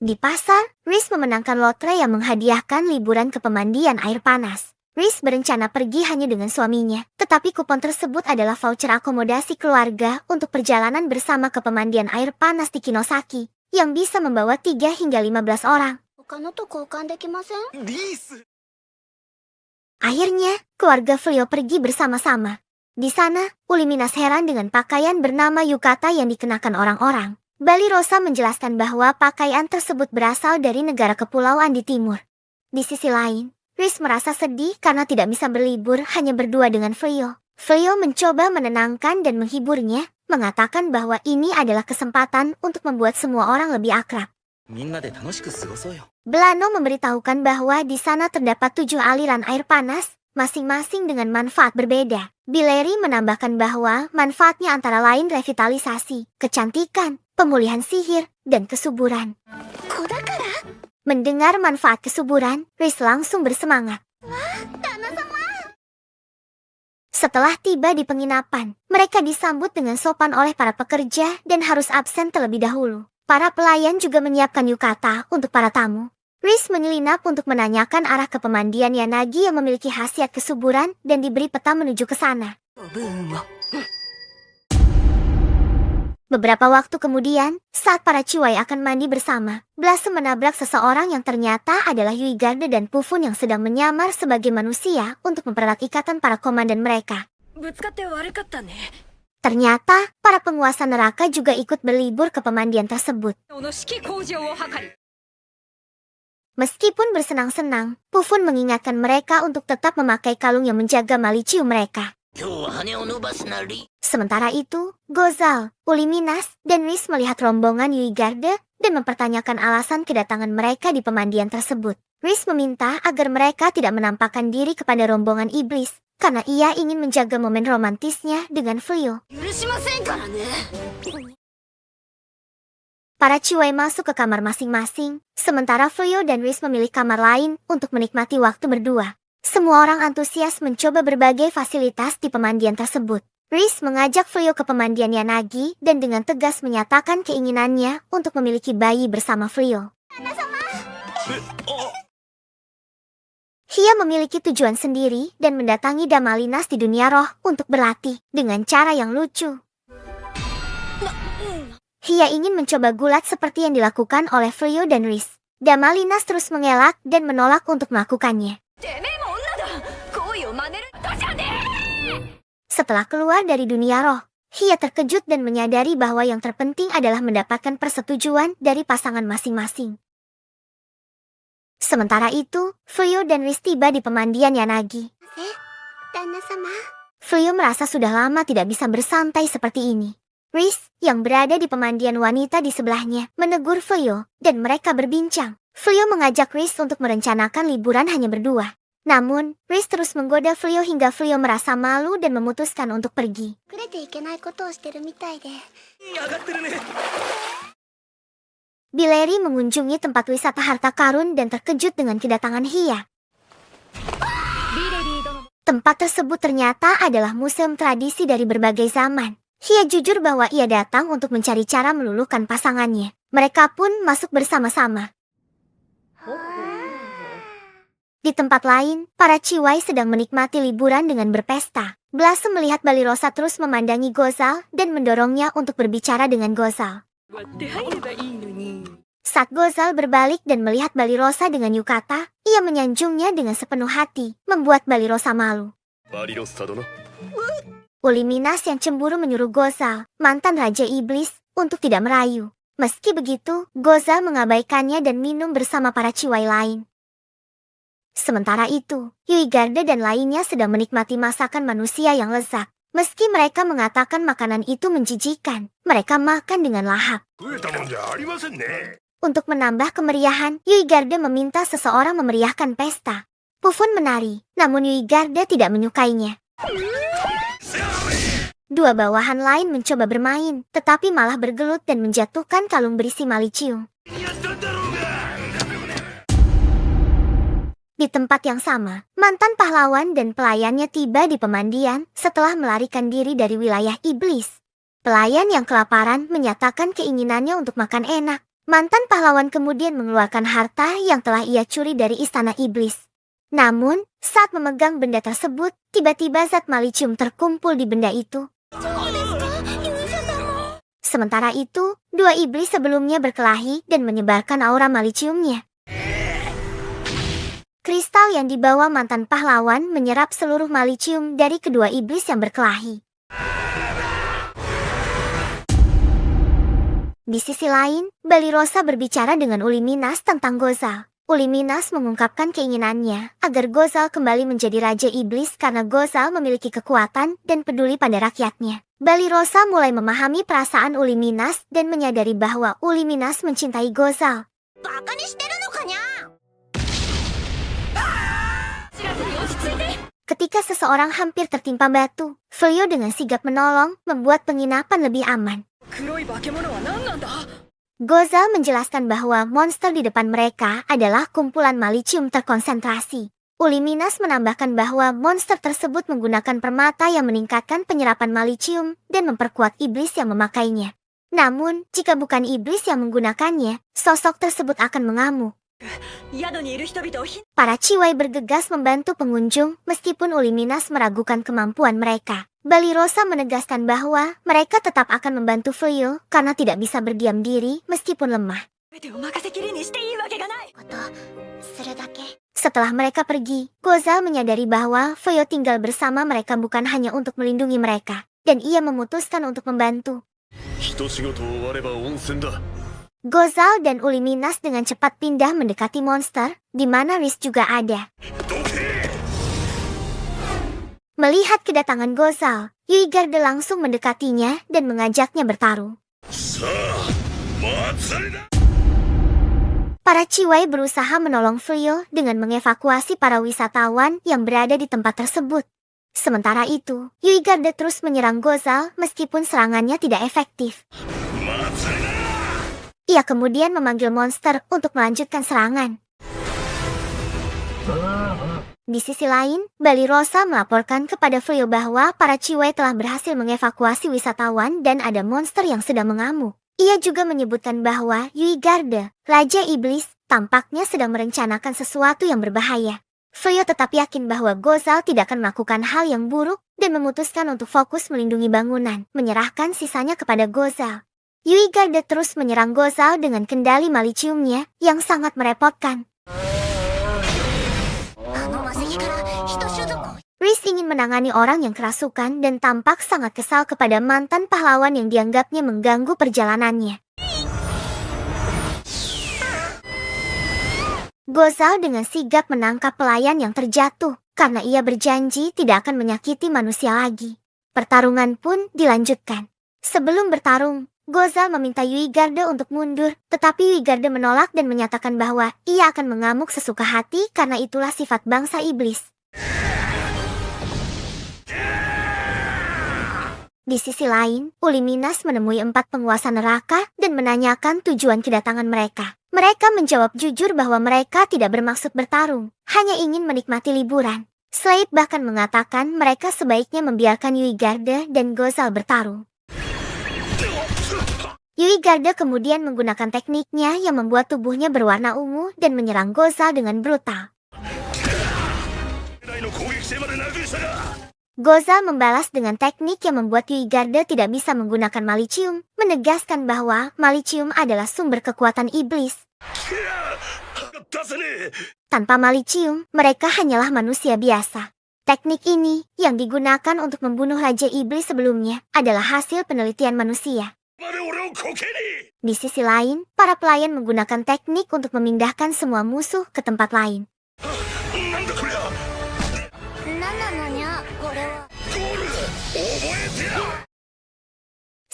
Di pasar, Riz memenangkan lotre yang menghadiahkan liburan ke pemandian air panas. Riz berencana pergi hanya dengan suaminya, tetapi kupon tersebut adalah voucher akomodasi keluarga untuk perjalanan bersama ke pemandian air panas di Kinosaki, yang bisa membawa 3 hingga 15 orang. Akhirnya, keluarga Fleo pergi bersama-sama. Di sana, Uliminas heran dengan pakaian bernama yukata yang dikenakan orang-orang. Balirosa menjelaskan bahwa pakaian tersebut berasal dari negara kepulauan di timur. Di sisi lain, Riz merasa sedih karena tidak bisa berlibur hanya berdua dengan Fleo. Fleo mencoba menenangkan dan menghiburnya, mengatakan bahwa ini adalah kesempatan untuk membuat semua orang lebih akrab. みんなで楽しく過ごそうよ。 Blano memberitahukan bahwa di sana terdapat 7 aliran air panas, masing-masing dengan manfaat berbeda. Bileri menambahkan bahwa manfaatnya antara lain revitalisasi, kecantikan, pemulihan sihir, dan kesuburan. Mendengar manfaat kesuburan, Riz langsung bersemangat. Setelah tiba di penginapan, mereka disambut dengan sopan oleh para pekerja dan harus absen terlebih dahulu. Para pelayan juga menyiapkan yukata untuk para tamu. Riz menyelinap untuk menanyakan arah ke pemandian Yanagi yang memiliki khasiat kesuburan dan diberi peta menuju ke sana. Beberapa waktu kemudian, saat para ciwai akan mandi bersama, Blossom menabrak seseorang yang ternyata adalah Yuigarde dan Pufun yang sedang menyamar sebagai manusia untuk mempererat ikatan para komandan mereka. Ternyata, para penguasa neraka juga ikut berlibur ke pemandian tersebut. Meskipun bersenang-senang, Pufun mengingatkan mereka untuk tetap memakai kalung yang menjaga malicium mereka. Sementara itu, Gozal, Uliminas, dan Riz melihat rombongan Yuigarde dan mempertanyakan alasan kedatangan mereka di pemandian tersebut. Riz meminta agar mereka tidak menampakkan diri kepada rombongan iblis, karena ia ingin menjaga momen romantisnya dengan Flio. Para ciwai masuk ke kamar masing-masing, sementara Flio dan Riz memilih kamar lain untuk menikmati waktu berdua. Semua orang antusias mencoba berbagai fasilitas di pemandian tersebut. Riz mengajak Flio ke pemandian Yanagi dan dengan tegas menyatakan keinginannya untuk memiliki bayi bersama Flio. Hia memiliki tujuan sendiri dan mendatangi Damalinas di dunia roh untuk berlatih dengan cara yang lucu. Hia ingin mencoba gulat seperti yang dilakukan oleh Flio dan Riz. Damalinas terus mengelak dan menolak untuk melakukannya. Setelah keluar dari dunia roh, Hia terkejut dan menyadari bahwa yang terpenting adalah mendapatkan persetujuan dari pasangan masing-masing. Sementara itu, Flio dan Riz tiba di pemandian Yanagi. Flio merasa sudah lama tidak bisa bersantai seperti ini. Riz, yang berada di pemandian wanita di sebelahnya, menegur Flio, dan mereka berbincang. Flio mengajak Riz untuk merencanakan liburan hanya berdua. Namun, Riz terus menggoda Flio hingga Flio merasa malu dan memutuskan untuk pergi. Bileri mengunjungi tempat wisata harta karun dan terkejut dengan kedatangan Hia. Tempat tersebut ternyata adalah museum tradisi dari berbagai zaman. Hia jujur bahwa ia datang untuk mencari cara meluluhkan pasangannya. Mereka pun masuk bersama-sama. Di tempat lain, para ciwai sedang menikmati liburan dengan berpesta. Blossom melihat Balirosa terus memandangi Gozal dan mendorongnya untuk berbicara dengan Gozal. Saat Gozal berbalik dan melihat Balirosa dengan yukata, ia menyanjungnya dengan sepenuh hati, membuat Balirosa malu. Uliminas yang cemburu menyuruh Gozal, mantan Raja Iblis, untuk tidak merayu. Meski begitu, Gozal mengabaikannya dan minum bersama para ciwai lain. Sementara itu, Yuigarde dan lainnya sedang menikmati masakan manusia yang lezat. Meski mereka mengatakan makanan itu menjijikan, mereka makan dengan lahap. Untuk menambah kemeriahan, Yuigarde meminta seseorang memeriahkan pesta. Pufun menari, namun Yuigarde tidak menyukainya. Dua bawahan lain mencoba bermain, tetapi malah bergelut dan menjatuhkan kalung berisi malicium. Di tempat yang sama, mantan pahlawan dan pelayannya tiba di pemandian setelah melarikan diri dari wilayah iblis. Pelayan yang kelaparan menyatakan keinginannya untuk makan enak. Mantan pahlawan kemudian mengeluarkan harta yang telah ia curi dari istana iblis. Namun, saat memegang benda tersebut, tiba-tiba zat malicium terkumpul di benda itu. Sementara itu, dua iblis sebelumnya berkelahi dan menyebarkan aura maliciumnya. Kristal yang dibawa mantan pahlawan menyerap seluruh malicium dari kedua iblis yang berkelahi. Di sisi lain, Balirosa berbicara dengan Uliminas tentang Gozal. Uliminas mengungkapkan keinginannya agar Gozal kembali menjadi Raja Iblis karena Gozal memiliki kekuatan dan peduli pada rakyatnya. Balirosa mulai memahami perasaan Uliminas dan menyadari bahwa Uliminas mencintai Gozal. Ketika seseorang hampir tertimpa batu, Fuyo dengan sigap menolong, membuat penginapan lebih aman. Gozal menjelaskan bahwa monster di depan mereka adalah kumpulan malicium terkonsentrasi. Uliminas menambahkan bahwa monster tersebut menggunakan permata yang meningkatkan penyerapan malicium dan memperkuat iblis yang memakainya. Namun, jika bukan iblis yang menggunakannya, sosok tersebut akan mengamuk. Para Chiwai bergegas membantu pengunjung meskipun Uliminas meragukan kemampuan mereka. Balirosa menegaskan bahwa mereka tetap akan membantu Fuyo karena tidak bisa berdiam diri meskipun lemah. Setelah mereka pergi, Gozal menyadari bahwa Fuyo tinggal bersama mereka bukan hanya untuk melindungi mereka, dan ia memutuskan untuk membantu. Gozal dan Uliminas dengan cepat pindah mendekati monster, di mana Riz juga ada. Melihat kedatangan Gozal, Yuigarde langsung mendekatinya dan mengajaknya bertarung. Para Chiwai berusaha menolong Fuyo dengan mengevakuasi para wisatawan yang berada di tempat tersebut. Sementara itu, Yuigarde terus menyerang Gozal meskipun serangannya tidak efektif. Ia kemudian memanggil monster untuk melanjutkan serangan. Di sisi lain, Balirosa melaporkan kepada Fuyo bahwa para Chiwai telah berhasil mengevakuasi wisatawan dan ada monster yang sedang mengamuk. Ia juga menyebutkan bahwa Yuigarde, Raja Iblis, tampaknya sedang merencanakan sesuatu yang berbahaya. Fuyo tetap yakin bahwa Gozal tidak akan melakukan hal yang buruk dan memutuskan untuk fokus melindungi bangunan, menyerahkan sisanya kepada Gozal. Yuigarde terus menyerang Gozal dengan kendali maliciumnya yang sangat merepotkan. Riz ingin menangani orang yang kerasukan dan tampak sangat kesal kepada mantan pahlawan yang dianggapnya mengganggu perjalanannya. Gozal dengan sigap menangkap pelayan yang terjatuh karena ia berjanji tidak akan menyakiti manusia lagi. Pertarungan pun dilanjutkan. Sebelum bertarung, Gozal meminta Yuigarde untuk mundur, tetapi Yuigarde menolak dan menyatakan bahwa ia akan mengamuk sesuka hati karena itulah sifat bangsa iblis. Di sisi lain, Uliminas menemui 4 penguasa neraka dan menanyakan tujuan kedatangan mereka. Mereka menjawab jujur bahwa mereka tidak bermaksud bertarung, hanya ingin menikmati liburan. Slade bahkan mengatakan mereka sebaiknya membiarkan Yuigarde dan Gozal bertarung. Yuigarde kemudian menggunakan tekniknya yang membuat tubuhnya berwarna ungu dan menyerang Gozal dengan brutal. Gozal membalas dengan teknik yang membuat Yuigarde tidak bisa menggunakan malicium, menegaskan bahwa malicium adalah sumber kekuatan iblis. Tanpa malicium, mereka hanyalah manusia biasa. Teknik ini, yang digunakan untuk membunuh Raja Iblis sebelumnya, adalah hasil penelitian manusia. Di sisi lain, para pelayan menggunakan teknik untuk memindahkan semua musuh ke tempat lain.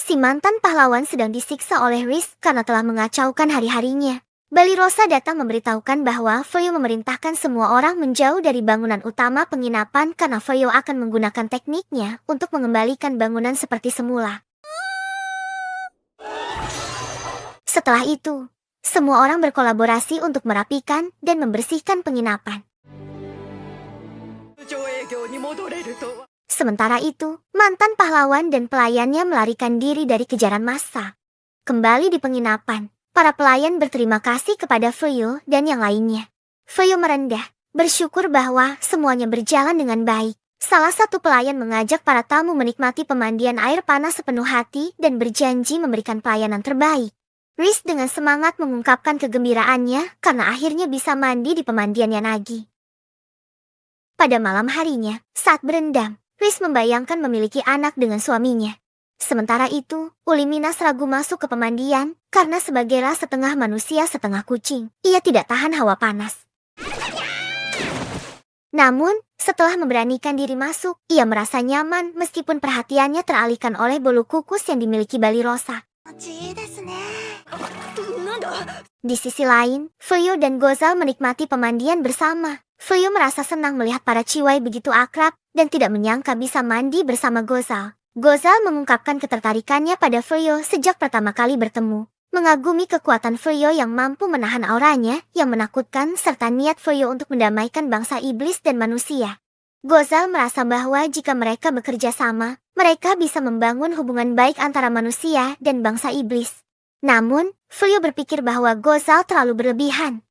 Si mantan pahlawan sedang disiksa oleh Riz karena telah mengacaukan hari-harinya. Balirosa datang memberitahukan bahwa Fuyo memerintahkan semua orang menjauh dari bangunan utama penginapan karena Fuyo akan menggunakan tekniknya untuk mengembalikan bangunan seperti semula. Setelah itu, semua orang berkolaborasi untuk merapikan dan membersihkan penginapan. Sementara itu, mantan pahlawan dan pelayannya melarikan diri dari kejaran massa. Kembali di penginapan, para pelayan berterima kasih kepada Fuyo dan yang lainnya. Fuyo merendah, bersyukur bahwa semuanya berjalan dengan baik. Salah satu pelayan mengajak para tamu menikmati pemandian air panas sepenuh hati dan berjanji memberikan pelayanan terbaik. Riz dengan semangat mengungkapkan kegembiraannya karena akhirnya bisa mandi di pemandian Yanagi. Pada malam harinya, saat berendam, Riz membayangkan memiliki anak dengan suaminya. Sementara itu, Uliminas ragu masuk ke pemandian karena sebagai ras setengah manusia setengah kucing, ia tidak tahan hawa panas. Namun, setelah memberanikan diri masuk, ia merasa nyaman meskipun perhatiannya teralihkan oleh bulu kukus yang dimiliki Balirosa. Di sisi lain, Fuyu dan Gozal menikmati pemandian bersama. Fuyu merasa senang melihat para ciwai begitu akrab dan tidak menyangka bisa mandi bersama Gozal. Gozal mengungkapkan ketertarikannya pada Fuyu sejak pertama kali bertemu. Mengagumi kekuatan Fuyu yang mampu menahan auranya yang menakutkan serta niat Fuyu untuk mendamaikan bangsa iblis dan manusia. Gozal merasa bahwa jika mereka bekerja sama, mereka bisa membangun hubungan baik antara manusia dan bangsa iblis. Namun, Fuyu berpikir bahwa Gozal terlalu berlebihan.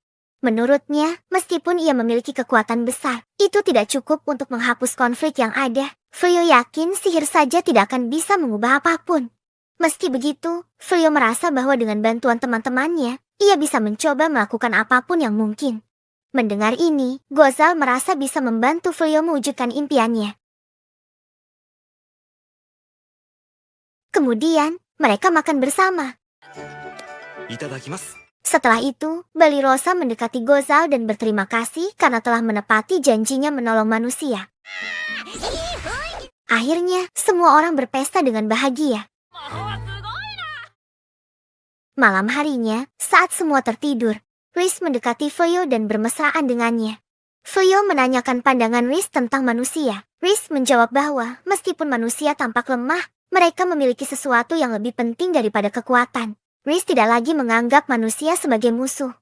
Menurutnya, meskipun ia memiliki kekuatan besar, itu tidak cukup untuk menghapus konflik yang ada. Fuyu yakin sihir saja tidak akan bisa mengubah apapun. Meski begitu, Fuyu merasa bahwa dengan bantuan teman-temannya, ia bisa mencoba melakukan apapun yang mungkin. Mendengar ini, Gozal merasa bisa membantu Fuyu mewujudkan impiannya. Kemudian, mereka makan bersama. Itadakimasu. Setelah itu, Balirosa mendekati Gozal dan berterima kasih karena telah menepati janjinya menolong manusia. Akhirnya, semua orang berpesta dengan bahagia. Malam harinya, saat semua tertidur, Riz mendekati Fuyu dan bermesraan dengannya. Fuyu menanyakan pandangan Riz tentang manusia. Riz menjawab bahwa meskipun manusia tampak lemah, mereka memiliki sesuatu yang lebih penting daripada kekuatan. Riz tidak lagi menganggap manusia sebagai musuh.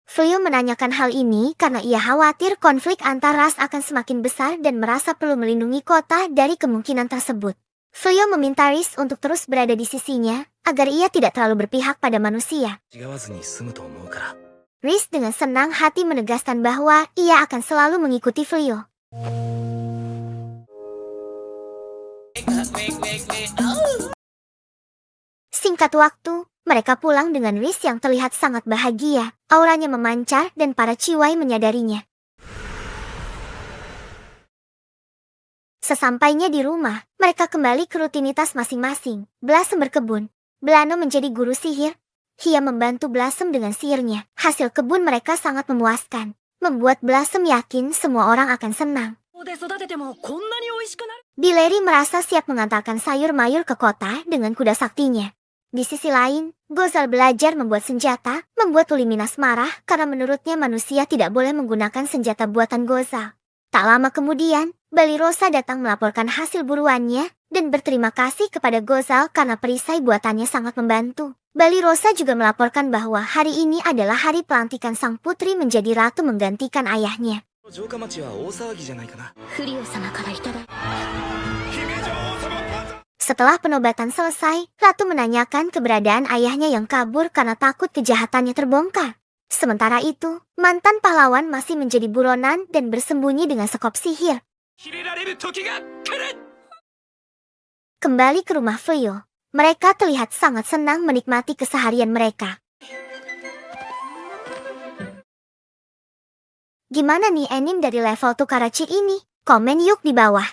Fuyu menanyakan hal ini karena ia khawatir konflik antar ras akan semakin besar dan merasa perlu melindungi kota dari kemungkinan tersebut. Fuyu meminta Riz untuk terus berada di sisinya, agar ia tidak terlalu berpihak pada manusia. Riz dengan senang hati menegaskan bahwa ia akan selalu mengikuti Fuyu. Singkat waktu, mereka pulang dengan Riz yang terlihat sangat bahagia. Auranya memancar dan para ciwai menyadarinya. Sesampainya di rumah, mereka kembali ke rutinitas masing-masing. Blossom berkebun. Blano menjadi guru sihir. Ia membantu Blossom dengan sihirnya. Hasil kebun mereka sangat memuaskan. Membuat Blossom yakin semua orang akan senang. Bileri merasa siap mengantarkan sayur mayur ke kota dengan kuda saktinya. Di sisi lain, Gozal belajar membuat senjata, membuat Uliminas marah karena menurutnya manusia tidak boleh menggunakan senjata buatan Gozal. Tak lama kemudian, Balirosa datang melaporkan hasil buruannya dan berterima kasih kepada Gozal karena perisai buatannya sangat membantu. Balirosa juga melaporkan bahwa hari ini adalah hari pelantikan sang putri menjadi ratu menggantikan ayahnya. Setelah penobatan selesai, Ratu menanyakan keberadaan ayahnya yang kabur karena takut kejahatannya terbongkar. Sementara itu, mantan pahlawan masih menjadi buronan dan bersembunyi dengan sekop sihir. Kembali ke rumah Fuyu, mereka terlihat sangat senang menikmati keseharian mereka. Gimana nih anime dari level Tukarachik ini? Komen yuk di bawah.